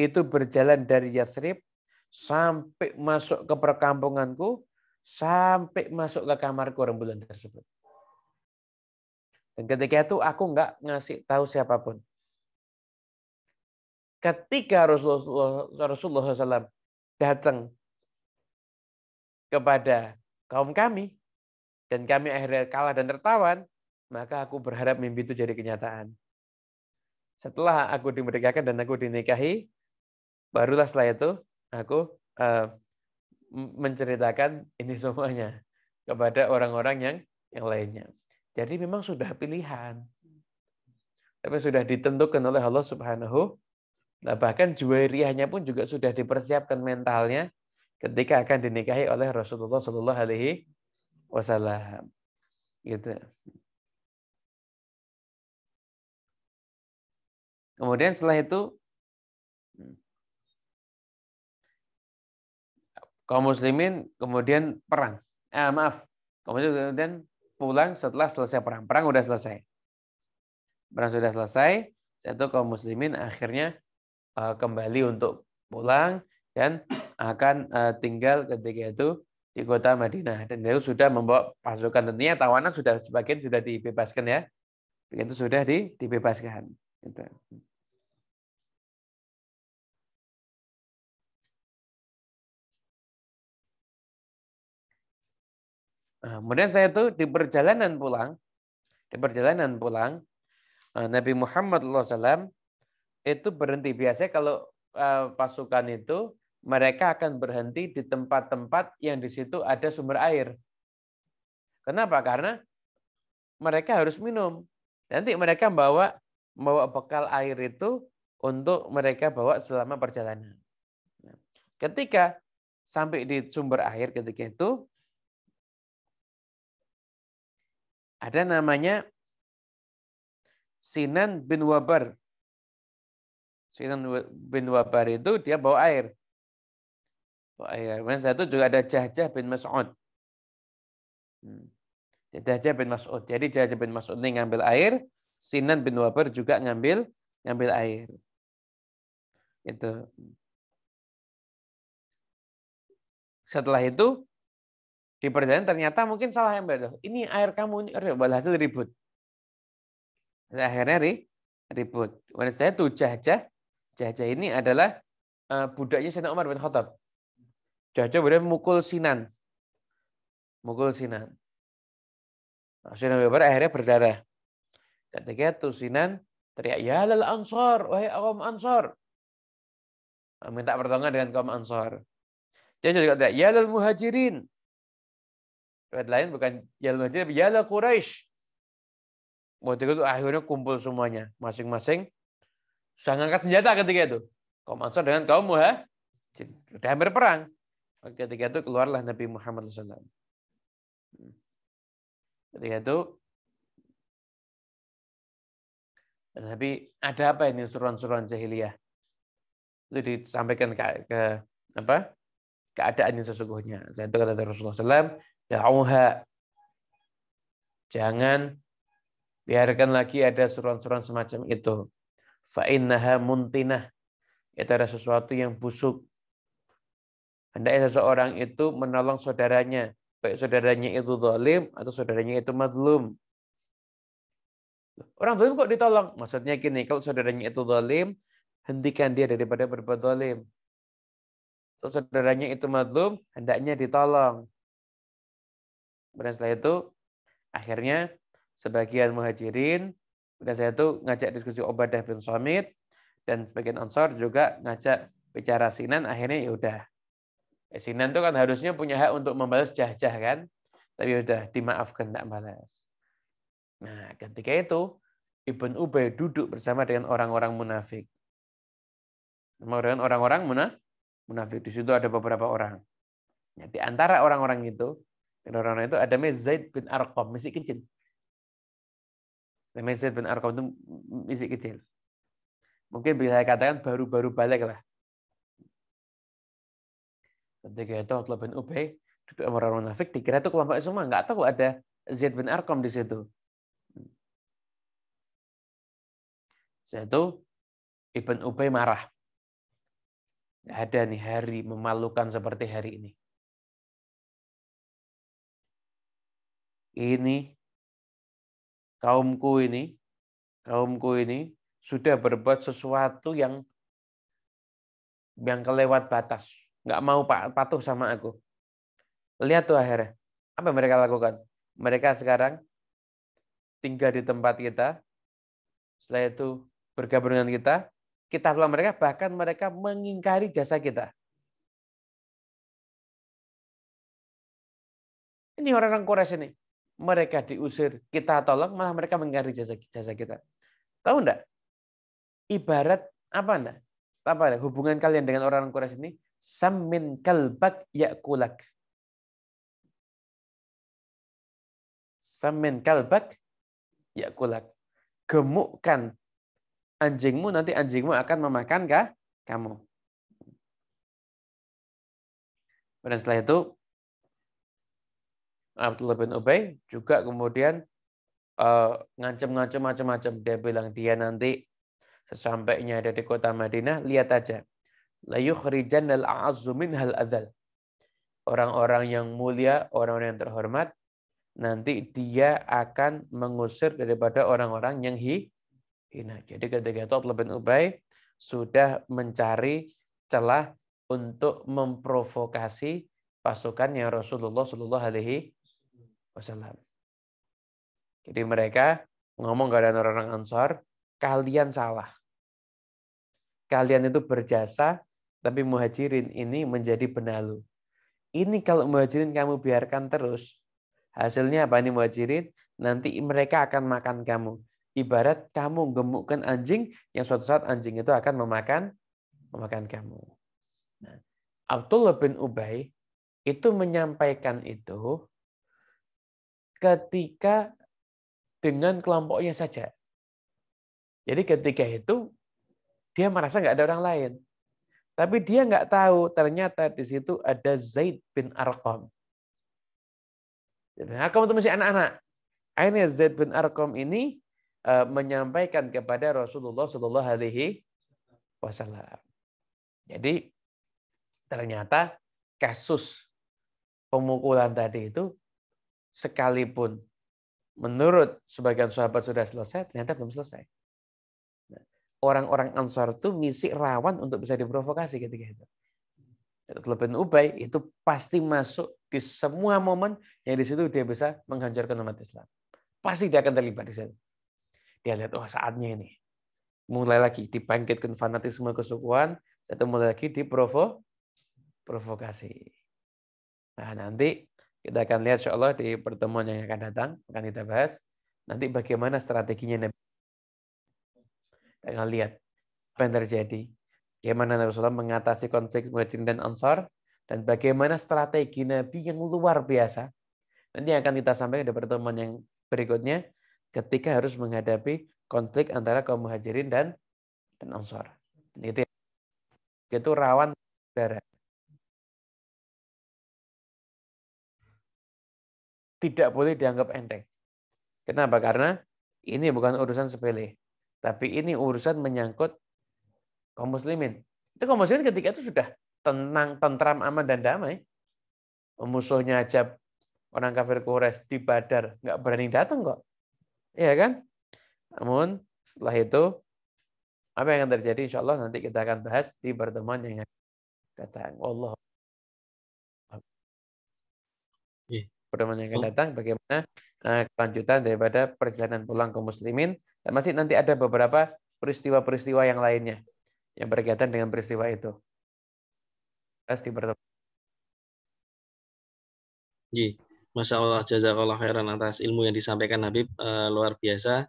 itu berjalan dari Yathrib sampai masuk ke perkampunganku, sampai masuk ke kamarku rembulan tersebut. Dan ketika itu aku nggak ngasih tahu siapapun. Ketika Rasulullah SAW datang kepada kaum kami, dan kami akhirnya kalah dan tertawan, maka aku berharap mimpi itu jadi kenyataan. Setelah aku dimerdekakan dan aku dinikahi, barulah setelah itu aku menceritakan ini semuanya kepada orang-orang yang lainnya. Jadi memang sudah pilihan. Tapi sudah ditentukan oleh Allah Subhanahu. Nah, bahkan Juwairiyahnya pun juga sudah dipersiapkan mentalnya ketika akan dinikahi oleh Rasulullah Shallallahu Alaihi Wasallam. Gitu. Kemudian setelah itu kaum muslimin kemudian perang. Kemudian pulang setelah selesai perang. Perang sudah selesai. Perang sudah selesai. Itu kaum muslimin akhirnya kembali untuk pulang dan akan tinggal ketika itu di kota Madinah. Dan itu sudah membawa pasukan, tentunya tawanan sudah sebagian sudah dibebaskan ya. Itu sudah dibebaskan. Gitu. Nah, kemudian saya itu di perjalanan pulang, Nabi Muhammad SAW itu berhenti. Biasanya kalau pasukan itu mereka akan berhenti di tempat-tempat yang di situ ada sumber air. Kenapa? Karena mereka harus minum. Nanti mereka bawa bekal air itu untuk mereka bawa selama perjalanan. Ketika sampai di sumber air ketika itu ada namanya Sinan bin Wabar. Sinan bin Wabar itu dia bawa air. Kemudian satu juga ada Jahjah bin Mas'ud. Jahjah bin Mas'ud. Jadi Jahjah bin Mas'ud ini ngambil air, Sinan bin Wabar juga ngambil air. Itu. Setelah itu di perjalanan ternyata mungkin salah yang beda. Ini air kamu ini hasil ribut. Akhirnya ribut. Setelah itu Jahjah ini adalah budaknya Sayyidina Umar bin Khattab. Jahjah benar mukul Sinan. Sinan bin Wabar akhirnya berdarah. Ketika itu Sinan teriak, ya lal Ansar, wahai kaum Ansar. Minta pertolongan dengan kaum Ansar. Jahjah juga teriak, ya lal Muhajirin. Riwayat lain bukan ya lal Muhajirin, ya lal Quraisy. Waktu itu akhirnya kumpul semuanya, masing-masing sudah ngangkat senjata ketika itu. Kaum Ansar dengan kaum Muhajirin sudah hampir perang. Ketika itu keluarlah Nabi Muhammad SAW. Ketika itu Nabi, ada apa ini suruhan-suruhan jahiliyah? Itu disampaikan ke apa? Keadaan yang sesungguhnya. Itu kata Rasulullah SAW, da'uha. Jangan biarkan lagi ada suruhan-suruhan semacam itu. Fa'innaha muntinah. Itu ada sesuatu yang busuk. Hendaknya seseorang itu menolong saudaranya. Baik saudaranya itu zalim atau saudaranya itu mazlum. Orang zalim kok ditolong? Maksudnya gini, kalau saudaranya itu zalim, hentikan dia daripada berbuat zalim. Kalau saudaranya itu mazlum, hendaknya ditolong. Kemudian setelah itu, akhirnya sebagian muhajirin, kemudian saya itu ngajak diskusi Ubadah bin Samit, dan sebagian Ansar juga ngajak bicara Sinan, akhirnya ya udah. Sinan itu kan harusnya punya hak untuk membalas Jahjah kan, tapi udah dimaafkan, tidak balas. Nah, ketika itu Ibn Ubay duduk bersama dengan orang-orang munafik. Dengan orang-orang munafik di situ ada beberapa orang. Nah, di antara orang-orang itu ada Zaid bin Arqam, masih kecil. Zaid bin Arqam itu masih kecil. Mungkin bisa saya katakan baru-baru balik lah. Ketika itu Abdullah bin Ubay duduk sama orang munafik, dikira itu kelompok semua, nggak tahu ada Zaid bin Arqam di situ. Setelah itu Ibn Ubay marah. Nggak ada nih hari memalukan seperti hari ini. Ini kaumku ini sudah berbuat sesuatu yang kelewat batas. Nggak mau patuh sama aku. Lihat tuh akhirnya. Apa yang mereka lakukan? Mereka sekarang tinggal di tempat kita. Setelah itu bergabung dengan kita. Kita tolong mereka, bahkan mereka mengingkari jasa kita. Ini orang-orang Quraisy ini. Mereka diusir, kita tolong, malah mereka mengingkari jasa kita. Tahu enggak? Ibarat apa enggak? Apa enggak? Hubungan kalian dengan orang-orang Quraisy ini, sammin kalbak yakulak. Sammin kalbak yakulak. Gemukkan anjingmu, nanti anjingmu akan memakan kamu. Dan setelah itu Abdullah bin Ubay juga kemudian ngancam-ngancam macam-macam. Dia bilang dia nanti sesampainya ada di kota Madinah, lihat aja. La yukhrijannal a'azzu minhal adzal. Orang-orang yang mulia, orang-orang yang terhormat, nanti dia akan mengusir daripada orang-orang yang hina. Jadi ketika itu Abdullah bin Ubay sudah mencari celah untuk memprovokasi pasukannya Rasulullah Shallallahu Alaihi Wasallam. Jadi mereka ngomong kepada orang-orang Ansar, kalian salah. Kalian itu berjasa, tapi Muhajirin ini menjadi benalu. Ini kalau Muhajirin kamu biarkan terus, hasilnya apa nih Muhajirin? Nanti mereka akan makan kamu. Ibarat kamu gemukkan anjing, yang suatu saat anjing itu akan memakan kamu. Nah, Abdullah bin Ubay itu menyampaikan itu ketika dengan kelompoknya saja. Jadi ketika itu dia merasa nggak ada orang lain. Tapi dia nggak tahu ternyata di situ ada Zaid bin Arqam. Arqam itu masih anak-anak. Akhirnya Zaid bin Arqam ini menyampaikan kepada Rasulullah Shallallahu Alaihi Wasallam. Jadi ternyata kasus pemukulan tadi itu sekalipun menurut sebagian sahabat sudah selesai, ternyata belum selesai. Orang-orang Ansar itu misi rawan untuk bisa diprovokasi ketika itu. Abdullah bin Ubay itu pasti masuk di semua momen yang di situ dia bisa menghancurkan umat Islam. Pasti dia akan terlibat di situ. Dia lihat, oh saatnya ini. Mulai lagi dibangkitkan fanatisme kesukuan, atau mulai lagi diprovokasi. Nah nanti kita akan lihat insya Allah di pertemuan yang akan datang, akan kita bahas. Nanti bagaimana strateginya Nabi. Kita akan lihat apa yang terjadi. Bagaimana Nabi SAW mengatasi konflik Muhajirin dan Ansar. Dan bagaimana strategi Nabi yang luar biasa. Nanti akan kita sampaikan di pertemuan yang berikutnya. Ketika harus menghadapi konflik antara kaum Muhajirin dan Ansar. Itu rawan darah. Tidak boleh dianggap enteng. Kenapa? Karena ini bukan urusan sepele. Tapi ini urusan menyangkut kaum muslimin. Itu kaum muslimin ketika itu sudah tenang, tentram, aman, dan damai. Musuhnya aja orang kafir Quraisy di Badar nggak berani datang kok. Iya kan? Namun setelah itu apa yang akan terjadi insya Allah nanti kita akan bahas di pertemuan yang akan datang. Allah. Pertemuan yang akan datang bagaimana kelanjutan daripada perjalanan pulang kaum muslimin, dan masih nanti ada beberapa peristiwa-peristiwa yang lainnya yang berkaitan dengan peristiwa itu. Di pertemuan. Masya Allah, jazakallah khairan atas ilmu yang disampaikan Habib, luar biasa.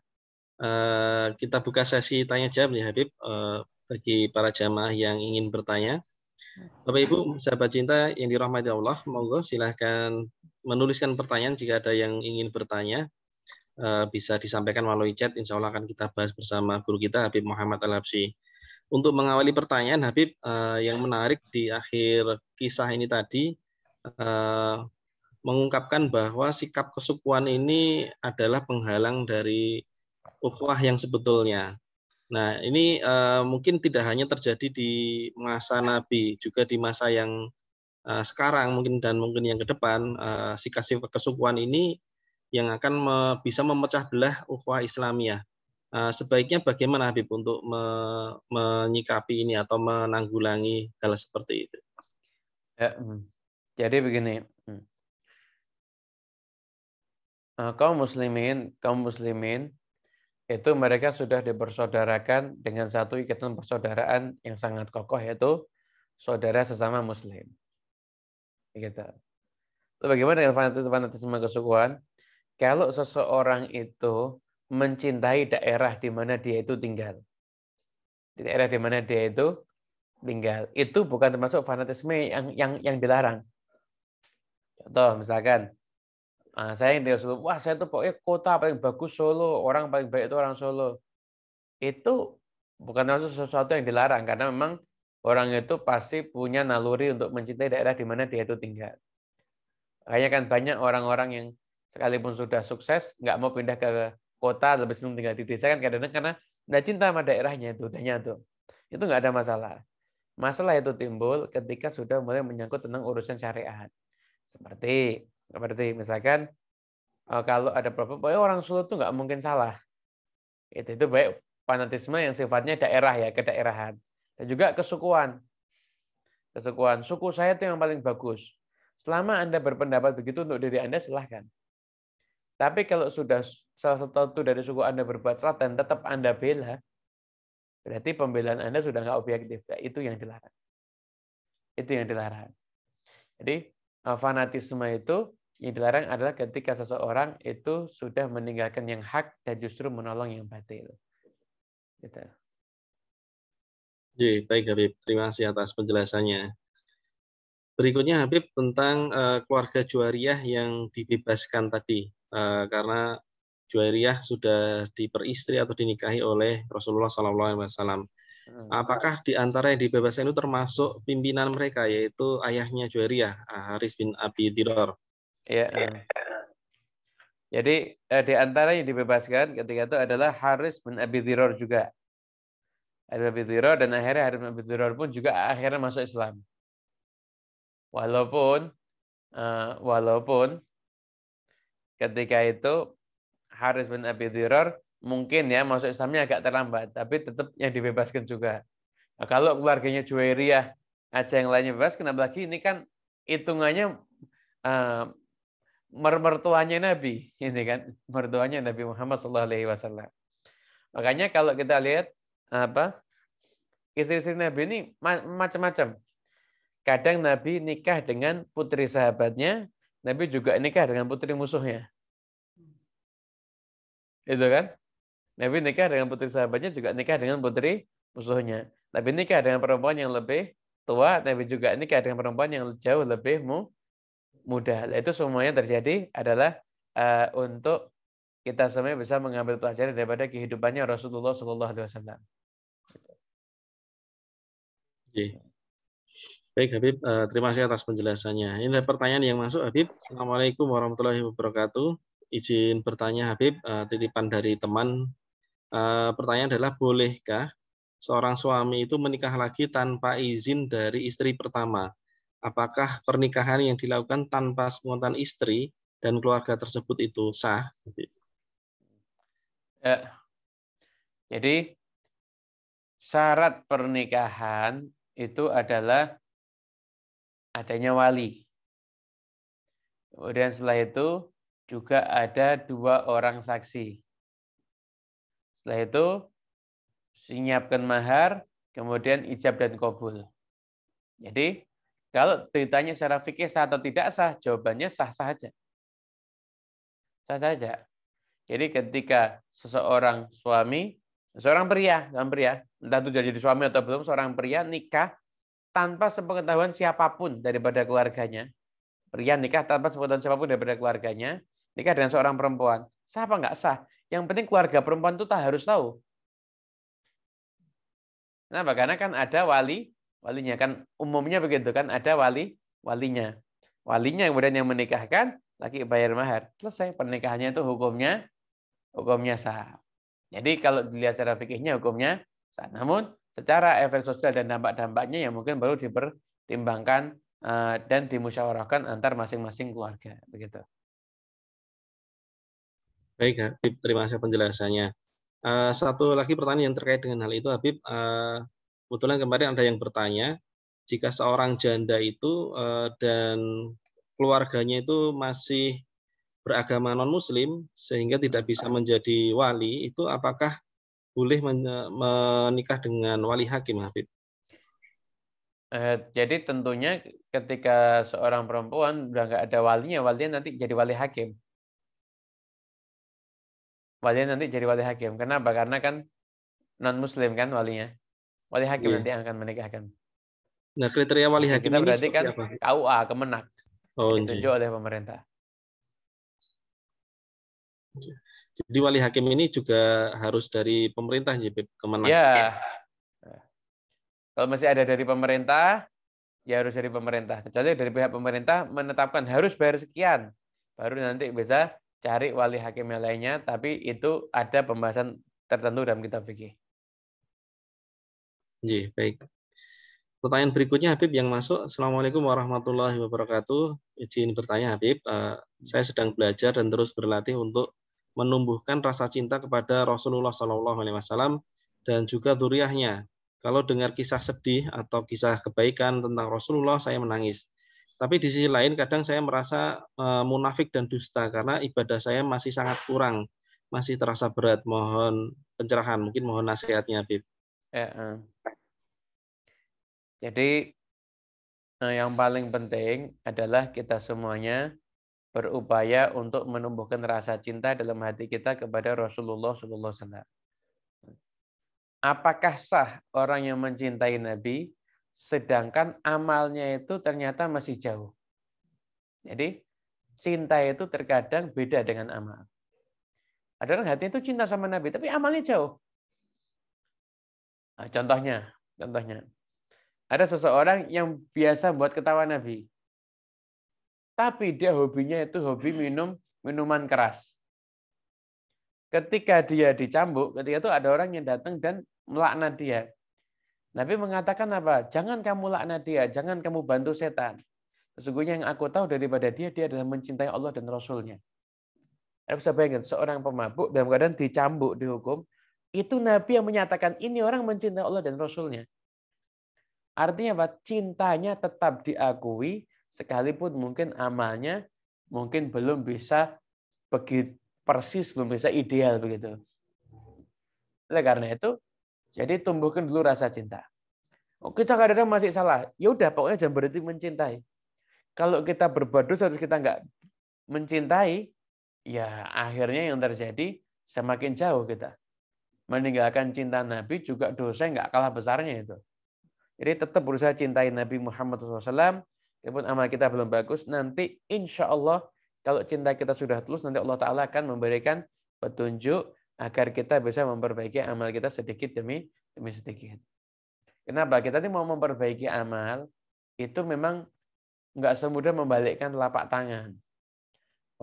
Kita buka sesi tanya jawab nih Habib, bagi para jamaah yang ingin bertanya. Bapak Ibu, sahabat cinta yang dirahmati Allah, monggo silahkan menuliskan pertanyaan jika ada yang ingin bertanya. Bisa disampaikan melalui chat, insya Allah akan kita bahas bersama guru kita Habib Muhammad Al-Habsyi. Untuk mengawali pertanyaan, Habib, yang menarik di akhir kisah ini tadi, mengungkapkan bahwa sikap kesukuan ini adalah penghalang dari ukhuwah yang sebetulnya. Nah, ini mungkin tidak hanya terjadi di masa Nabi, juga di masa yang sekarang mungkin dan mungkin yang ke depan, sikap kesukuan ini yang akan bisa memecah belah ukhuwah Islamiyah. Sebaiknya bagaimana Habib untuk menyikapi ini atau menanggulangi hal seperti itu? Ya, jadi begini, kaum muslimin itu mereka sudah dipersaudarakan dengan satu ikatan persaudaraan yang sangat kokoh, yaitu saudara sesama muslim. Gitu. Lalu bagaimana dengan fanatisme kesukuan? Kalau seseorang itu mencintai daerah di mana dia itu tinggal, di daerah di mana dia itu tinggal, itu bukan termasuk fanatisme yang dilarang. Contoh, misalkan saya yang tinggal Solo, wah saya tuh pokoknya kota paling bagus Solo, orang paling baik itu orang Solo. Itu bukan termasuk sesuatu yang dilarang, karena memang orang itu pasti punya naluri untuk mencintai daerah di mana dia itu tinggal. Makanya kan banyak orang-orang yang sekalipun sudah sukses, nggak mau pindah ke kota, lebih senang tinggal di desa kan kadang-kadang karena nggak cinta sama daerahnya itu, itu nggak ada masalah. Masalah itu timbul ketika sudah mulai menyangkut tentang urusan syariat. Seperti misalkan kalau ada problem, orang Solo itu nggak mungkin salah. Itu baik fanatisme yang sifatnya daerah ya, kedaerahan. Dan juga kesukuan. Suku saya itu yang paling bagus. Selama Anda berpendapat begitu untuk diri Anda, silahkan. Tapi kalau sudah salah satu dari suku Anda berbuat salah dan tetap Anda bela, berarti pembelaan Anda sudah nggak objektif. Itu yang dilarang. Jadi fanatisme itu yang dilarang adalah ketika seseorang itu sudah meninggalkan yang hak dan justru menolong yang batil. Gitu. Baik Habib, terima kasih atas penjelasannya. Berikutnya Habib tentang keluarga Juwairiyah yang dibebaskan tadi, karena Juwairiyah sudah diperistri atau dinikahi oleh Rasulullah SAW. Apakah di antara yang dibebaskan itu termasuk pimpinan mereka, yaitu ayahnya Juwairiyah, Haris bin Abi Dirar? Ya. Jadi di antara yang dibebaskan ketika itu adalah Haris bin Abi Dirar juga. Abi Dirar, dan akhirnya Haris bin Abi Dirar pun juga akhirnya masuk Islam. Walaupun ketika itu Haris bin Abi Dirar mungkin ya masuk Islamnya agak terlambat, tapi tetap yang dibebaskan juga. Nah, kalau keluarganya Juwairiyah aja yang lainnya bebas, kenapa lagi ini kan hitungannya mertuanya Nabi, ini kan mertuanya Nabi Muhammad SAW. Makanya kalau kita lihat istri-istri Nabi ini macam-macam. Kadang Nabi nikah dengan putri sahabatnya, Nabi juga nikah dengan putri musuhnya. Itu kan? Nabi nikah dengan putri sahabatnya, juga nikah dengan putri musuhnya. Nabi nikah dengan perempuan yang lebih tua, Nabi juga nikah dengan perempuan yang jauh lebih muda. Itu semuanya terjadi adalah untuk kita semua bisa mengambil pelajaran daripada kehidupannya Rasulullah SAW. Baik Habib, terima kasih atas penjelasannya. Ini ada pertanyaan yang masuk Habib. Assalamualaikum warahmatullahi wabarakatuh. Izin bertanya Habib, titipan dari teman. Pertanyaan adalah, bolehkah seorang suami itu menikah lagi tanpa izin dari istri pertama? Apakah pernikahan yang dilakukan tanpa sepengetahuan istri dan keluarga tersebut itu sah? Jadi syarat pernikahan itu adalah adanya wali. Kemudian setelah itu juga ada 2 orang saksi. Setelah itu menyiapkan mahar, kemudian ijab dan qabul. Jadi kalau ditanya secara fikih sah atau tidak sah, jawabannya sah-sah aja. Sah saja. Jadi ketika seorang pria, entah itu jadi suami atau belum, seorang pria nikah tanpa sepengetahuan siapapun daripada keluarganya. Pria nikah tanpa sepengetahuan siapapun daripada keluarganya, nikah dengan seorang perempuan. Sah apa nggak sah? Yang penting keluarga perempuan itu tak harus tahu. Kenapa? Karena kan ada walinya, kan umumnya begitu kan, ada walinya. Walinya kemudian yang menikahkan, laki bayar mahar. Selesai, pernikahannya itu hukumnya sah. Jadi kalau dilihat secara fikihnya hukumnya sah. Namun secara efek sosial dan dampak-dampaknya yang mungkin baru dipertimbangkan dan dimusyawarahkan antar masing-masing keluarga. Begitu. Baik, Habib, terima kasih penjelasannya. Satu lagi pertanyaan yang terkait dengan hal itu, Habib. Kebetulan kemarin ada yang bertanya, jika seorang janda itu dan keluarganya itu masih beragama non-muslim sehingga tidak bisa menjadi wali, itu apakah boleh menikah dengan wali hakim, Habib? Jadi tentunya ketika seorang perempuan udah nggak ada walinya nanti jadi wali hakim. Walinya nanti jadi wali hakim. Kenapa? Karena kan non-muslim kan walinya. Wali hakim nanti akan menikahkan. Nah, kriteria wali hakim kita ini berarti seperti kan apa? KUA, Kemenak. Oh, ditunjuk oleh pemerintah. Jadi wali hakim ini juga harus dari pemerintah, Kemenak. Ya. Kalau masih ada dari pemerintah, ya harus dari pemerintah. Kecuali dari pihak pemerintah menetapkan harus bayar sekian, baru nanti bisa cari wali hakim yang lainnya, tapi itu ada pembahasan tertentu dalam kitab fikih. Iya, baik. Pertanyaan berikutnya, Habib, yang masuk. Assalamualaikum warahmatullahi wabarakatuh. Izin bertanya, Habib. Saya sedang belajar dan terus berlatih untuk menumbuhkan rasa cinta kepada Rasulullah SAW dan juga dzurriyyahnya. Kalau dengar kisah sedih atau kisah kebaikan tentang Rasulullah, saya menangis. Tapi di sisi lain, kadang saya merasa munafik dan dusta karena ibadah saya masih sangat kurang, masih terasa berat. Mohon pencerahan, mungkin mohon nasihatnya, Habib. Jadi yang paling penting adalah kita semuanya berupaya untuk menumbuhkan rasa cinta dalam hati kita kepada Rasulullah SAW. Apakah sah orang yang mencintai Nabi, sedangkan amalnya itu ternyata masih jauh? Jadi cinta itu terkadang beda dengan amal. Ada orang hati itu cinta sama Nabi, tapi amalnya jauh. Nah, contohnya. Ada seseorang yang biasa buat ketawa Nabi. Tapi dia hobinya itu hobi minuman keras. Ketika dia dicambuk, ketika itu ada orang yang datang dan melaknat dia. Nabi mengatakan apa? Jangan kamu laknat dia, jangan kamu bantu setan. Sesungguhnya yang aku tahu daripada dia adalah mencintai Allah dan Rasul-Nya. Anda bisa bayangkan, seorang pemabuk dalam keadaan dicambuk, dihukum, itu Nabi yang menyatakan ini orang mencintai Allah dan Rasul-Nya. Artinya apa? Cintanya tetap diakui, sekalipun mungkin amalnya mungkin belum bisa begitu persis, belum bisa ideal begitu. Oleh karena itu, jadi tumbuhkan dulu rasa cinta. Kita kadang-kadang masih salah. Ya udah, pokoknya jangan berhenti mencintai. Kalau kita berbuat dosa terus kita nggak mencintai, ya akhirnya yang terjadi semakin jauh kita. Meninggalkan cinta Nabi juga dosa nggak kalah besarnya itu. Jadi tetap berusaha cintai Nabi Muhammad SAW. Walaupun amal kita belum bagus, nanti insya Allah kalau cinta kita sudah tulus, nanti Allah Ta'ala akan memberikan petunjuk agar kita bisa memperbaiki amal kita sedikit demi sedikit. Kenapa? Kita ini mau memperbaiki amal, itu memang nggak semudah membalikkan telapak tangan.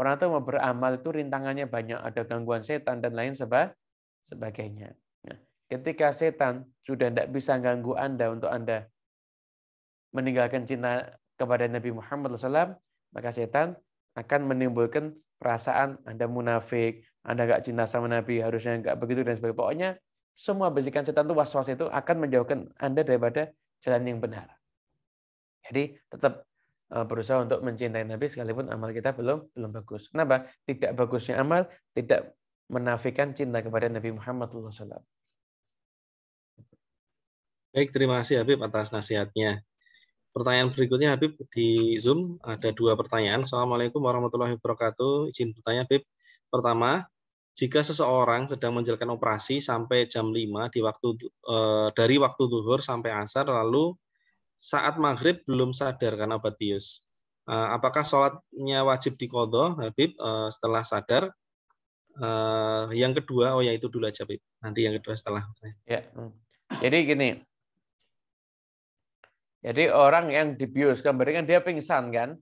Orang itu mau beramal itu rintangannya banyak, ada gangguan setan dan lain sebagainya. Nah, ketika setan sudah tidak bisa ganggu Anda untuk Anda meninggalkan cinta kepada Nabi Muhammad SAW, maka setan akan menimbulkan perasaan Anda munafik, Anda nggak cinta sama Nabi, harusnya nggak begitu dan sebagainya. Pokoknya semua bisikan setan itu, was-was itu akan menjauhkan Anda daripada jalan yang benar. Jadi tetap berusaha untuk mencintai Nabi sekalipun amal kita belum bagus. Kenapa? Tidak bagusnya amal tidak menafikan cinta kepada Nabi Muhammad SAW. Baik, terima kasih Habib atas nasihatnya. Pertanyaan berikutnya, Habib, di Zoom ada 2 pertanyaan. Assalamualaikum warahmatullahi wabarakatuh. Izin bertanya, Habib. Pertama, jika seseorang sedang menjalankan operasi sampai jam 5 dari waktu zuhur sampai asar, lalu saat maghrib belum sadar karena obat bius. Apakah sholatnya wajib diqodho, Habib, setelah sadar? Yang kedua, ya itu dulu aja, Habib. Nanti yang kedua setelah. Ya. Jadi gini. Jadi orang yang dibius, kemarin kan dia pingsan kan?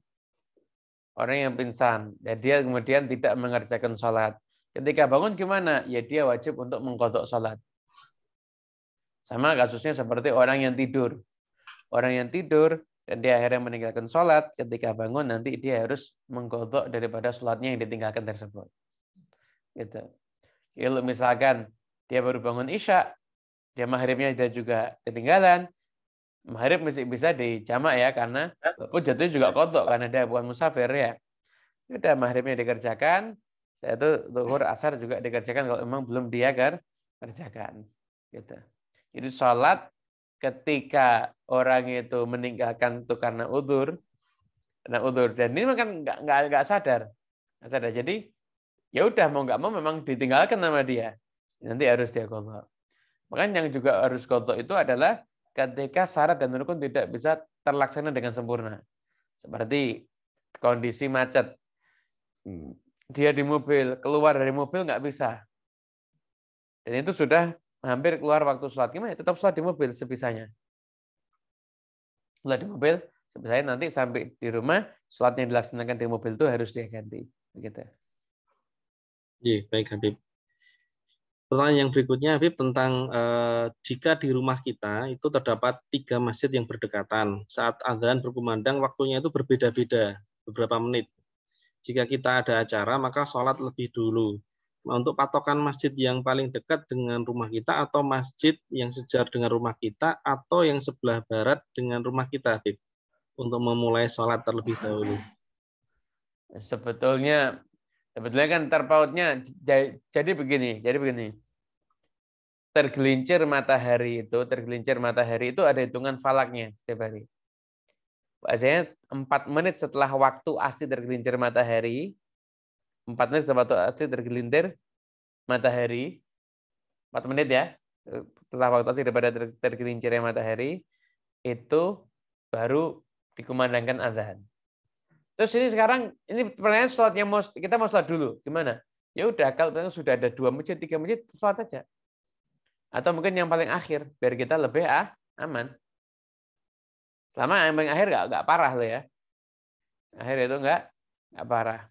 Orang yang pingsan. Dan dia kemudian tidak mengerjakan sholat. Ketika bangun gimana? Ya dia wajib untuk mengqadha sholat. Sama kasusnya seperti orang yang tidur. Orang yang tidur dan dia akhirnya meninggalkan sholat, ketika bangun nanti dia harus mengqadha daripada sholatnya yang ditinggalkan tersebut. Gitu. Kalau misalkan dia baru bangun isya, dia maghribnya dia juga ketinggalan, maghrib masih bisa dijamak ya, karena walaupun jatuhnya juga qadha karena dia bukan musafir ya. Sudah maghribnya dikerjakan, itu zuhur asar juga dikerjakan kalau memang belum dia kerjakan. Gitu. Jadi sholat ketika orang itu meninggalkan itu karena udzur, dan ini kan nggak sadar. Jadi ya udah mau nggak mau memang ditinggalkan sama dia. Nanti harus dia qadha. Makanya yang juga harus qadha itu adalah ketika syarat dan rukun tidak bisa terlaksana dengan sempurna. Seperti kondisi macet. Dia di mobil, keluar dari mobil nggak bisa. Dan itu sudah hampir keluar waktu sholat. Gimana? Tetap sholat di mobil sebisanya. Sholat di mobil sebisanya, nanti sampai di rumah, sholat yang dilaksanakan di mobil itu harus dia ganti. Begitu. Iya, baik Habib. Pertanyaan yang berikutnya, Habib, tentang jika di rumah kita itu terdapat 3 masjid yang berdekatan. Saat adzan berkumandang, waktunya itu berbeda-beda, beberapa menit. Jika kita ada acara, maka sholat lebih dulu. Untuk patokan masjid yang paling dekat dengan rumah kita, atau masjid yang sejajar dengan rumah kita, atau yang sebelah barat dengan rumah kita, Habib, untuk memulai sholat terlebih dahulu. Sebetulnya kan terpautnya jadi begini. Tergelincir matahari itu ada hitungan falaknya setiap hari. Biasanya 4 menit setelah waktu asli tergelincir matahari, 4 menit setelah waktu asli tergelincir matahari, 4 menit ya, setelah waktu asli daripada tergelincirnya matahari, itu baru dikumandangkan azan. Terus ini sekarang, ini pertanyaan sholatnya kita mau sholat dulu, gimana? Ya udah, kalau sudah ada 2 masjid, 3 masjid, sholat aja. Atau mungkin yang paling akhir, biar kita lebih aman. Selama yang paling akhir nggak parah loh ya. Akhir itu nggak parah.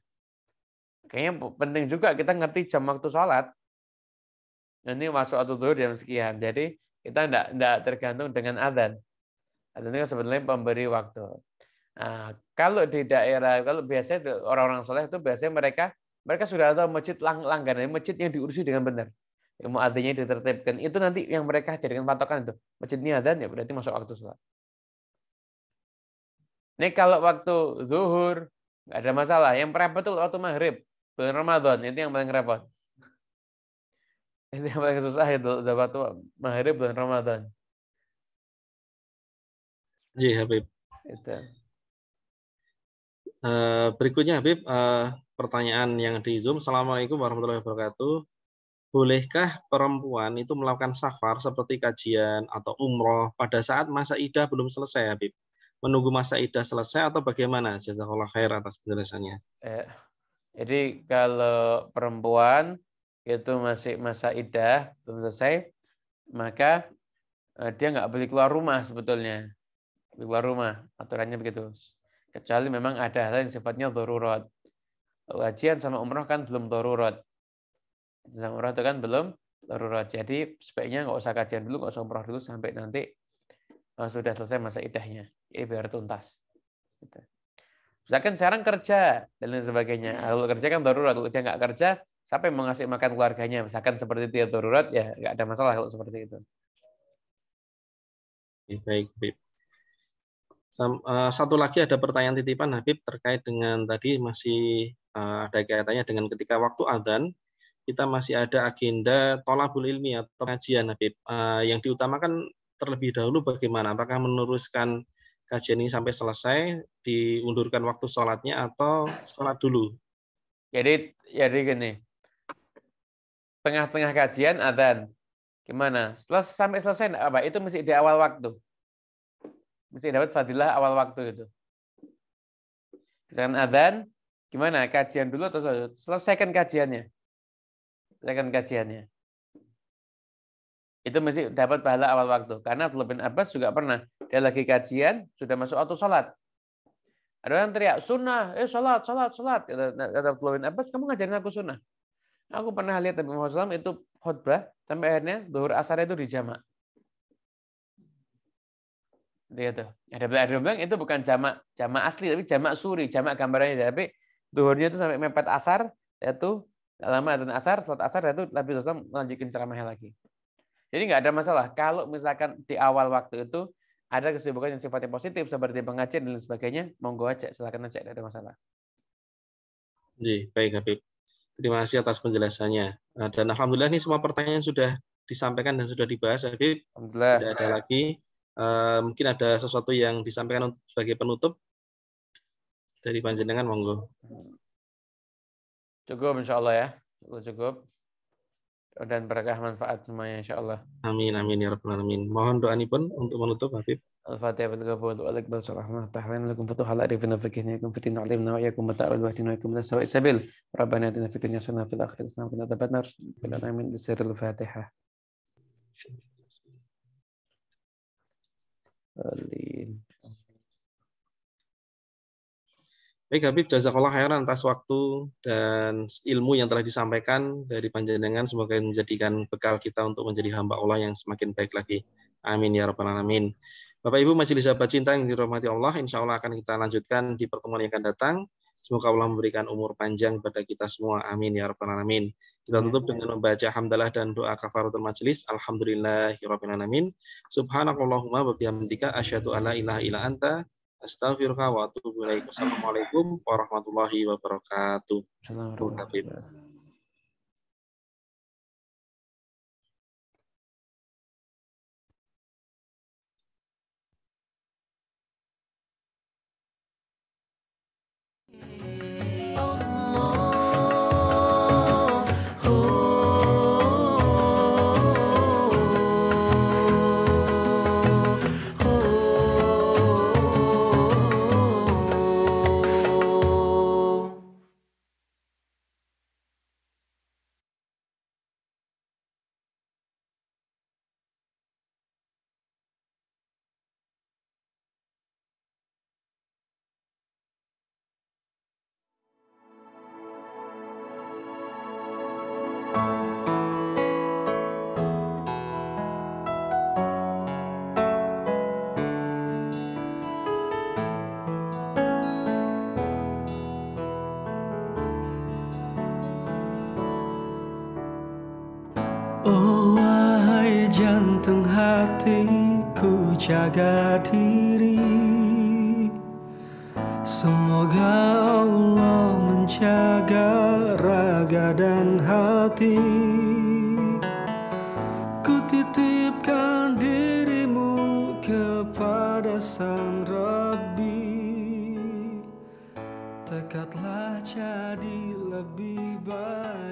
Kayaknya penting juga kita ngerti jam waktu sholat. Ini masuk atau zuhur jam sekian. Jadi kita nggak tergantung dengan adzan. Adzan itu sebenarnya pemberi waktu. Nah, kalau di daerah, kalau biasanya orang-orang soleh itu biasanya mereka sudah tahu masjid langganan, masjid yang diurusi dengan benar. Ilmu adzannya ditertibkan. Itu nanti yang mereka jadikan patokan itu. Masjid ini adzan ya berarti masuk waktu sholat. Ini kalau waktu zuhur nggak ada masalah. Yang repot itu waktu maghrib, bulan Ramadan, itu yang paling repot. Itu yang paling susah itu waktu maghrib bulan Ramadan. Iya, Habib. Itu. Berikutnya, Habib, pertanyaan yang di Zoom. Assalamualaikum warahmatullahi wabarakatuh. Bolehkah perempuan itu melakukan safar seperti kajian atau umroh pada saat masa iddah belum selesai, Habib? Menunggu masa iddah selesai atau bagaimana? Jazakallah khair atas penjelasannya. Jadi kalau perempuan itu masih masa iddah belum selesai, maka dia nggak boleh keluar rumah sebetulnya. Keluar rumah, aturannya begitu. Kecuali memang ada hal yang sifatnya darurat. Kajian sama umroh kan belum darurat. Sama umroh itu kan belum darurat. Jadi sebaiknya nggak usah kajian dulu, nggak usah umroh dulu sampai nanti sudah selesai masa iddahnya. Ini biar tuntas. Gitu. Misalkan sekarang kerja dan lain sebagainya. Kalau kerja kan darurat. Kalau dia nggak kerja, siapa yang mau ngasih makan keluarganya? Misalkan seperti itu ya darurat, ya nggak ada masalah kalau seperti itu. Baik, Habib. Satu lagi ada pertanyaan titipan, Habib, terkait dengan tadi masih ada kaitannya dengan ketika waktu adzan, kita masih ada agenda thalabul ilmi atau kajian, Habib. Yang diutamakan terlebih dahulu bagaimana? Apakah meneruskan kajian ini sampai selesai, diundurkan waktu sholatnya, atau sholat dulu? Jadi gini, tengah-tengah kajian adzan, gimana? Sampai selesai apa? Itu mesti di awal waktu. mesti dapat fadilah awal waktu itu. Dengan adzan, gimana? Kajian dulu atau selesaikan kajiannya? Selesaikan kajiannya. Itu mesti dapat pahala awal waktu. Karena Abdullah bin Abbas juga pernah. Dia lagi kajian, sudah masuk waktu sholat. Ada orang teriak, sunnah, sholat. Kata Abdullah bin Abbas, kamu ngajarin aku sunnah. Aku pernah lihat Nabi Muhammad SAW itu khutbah, sampai akhirnya zuhur asar itu dijamak. Gitu. Ada bilang itu bukan jamak asli, tapi jamak suri, jamak gambarannya. Tapi zuhurnya itu sampai mepet asar, yaitu lama dan asar, sholat asar, yaitu Nabi SAW melanjutkan ceramahnya lagi. Jadi nggak ada masalah. Kalau misalkan di awal waktu itu ada kesibukan yang sifatnya positif seperti pengajian dan sebagainya, monggo aja, silakan aja, tidak ada masalah. Ji, baik Habib. Terima kasih atas penjelasannya. Dan alhamdulillah ini semua pertanyaan sudah disampaikan dan sudah dibahas, Habib. Alhamdulillah. Tidak ada lagi. Mungkin ada sesuatu yang disampaikan sebagai penutup dari panjenengan, monggo. Cukup insya Allah ya. Cukup. Dan berkah manfaat semuanya insya Allah. Amin, amin ya rabbal alamin. Mohon doanipun untuk menutup, Habib. Al-Fatihah bil qabul wa al-iqbal sarahmah tahlan lakum futuhal arifin fikihna yakum fitin alimna wa yakum mata'al wahdin wa yakum lasawi sabil. Rabbana atina fid dunya hasanah wa fil akhirati hasanah wa qina adzabannar. Amin bisirril Fatihah. Baik Habib, jazakallah khairan atas waktu dan ilmu yang telah disampaikan dari panjenengan. Semoga menjadikan bekal kita untuk menjadi hamba Allah yang semakin baik lagi. Amin ya rabbal alamin. Bapak Ibu majelis sahabat cinta yang dirahmati Allah, insya Allah akan kita lanjutkan di pertemuan yang akan datang. Semoga Allah memberikan umur panjang pada kita semua. Amin ya rabbal alamin. Kita tutup dengan membaca hamdalah dan doa kafaratul majelis. Alhamdulillahirabbil alamin. Subhanakallahumma wa bihamdika asyhadu an la ilaha illa anta astaghfiruka wa atubu ilaik. Wassalamualaikum warahmatullahi wabarakatuh. Assalamualaikum. Oh wahai jantung hatiku, jaga diri. Semoga Allah menjaga raga dan hati. Ku titipkan dirimu kepada Sang Rabbi. Tekadlah jadi lebih baik.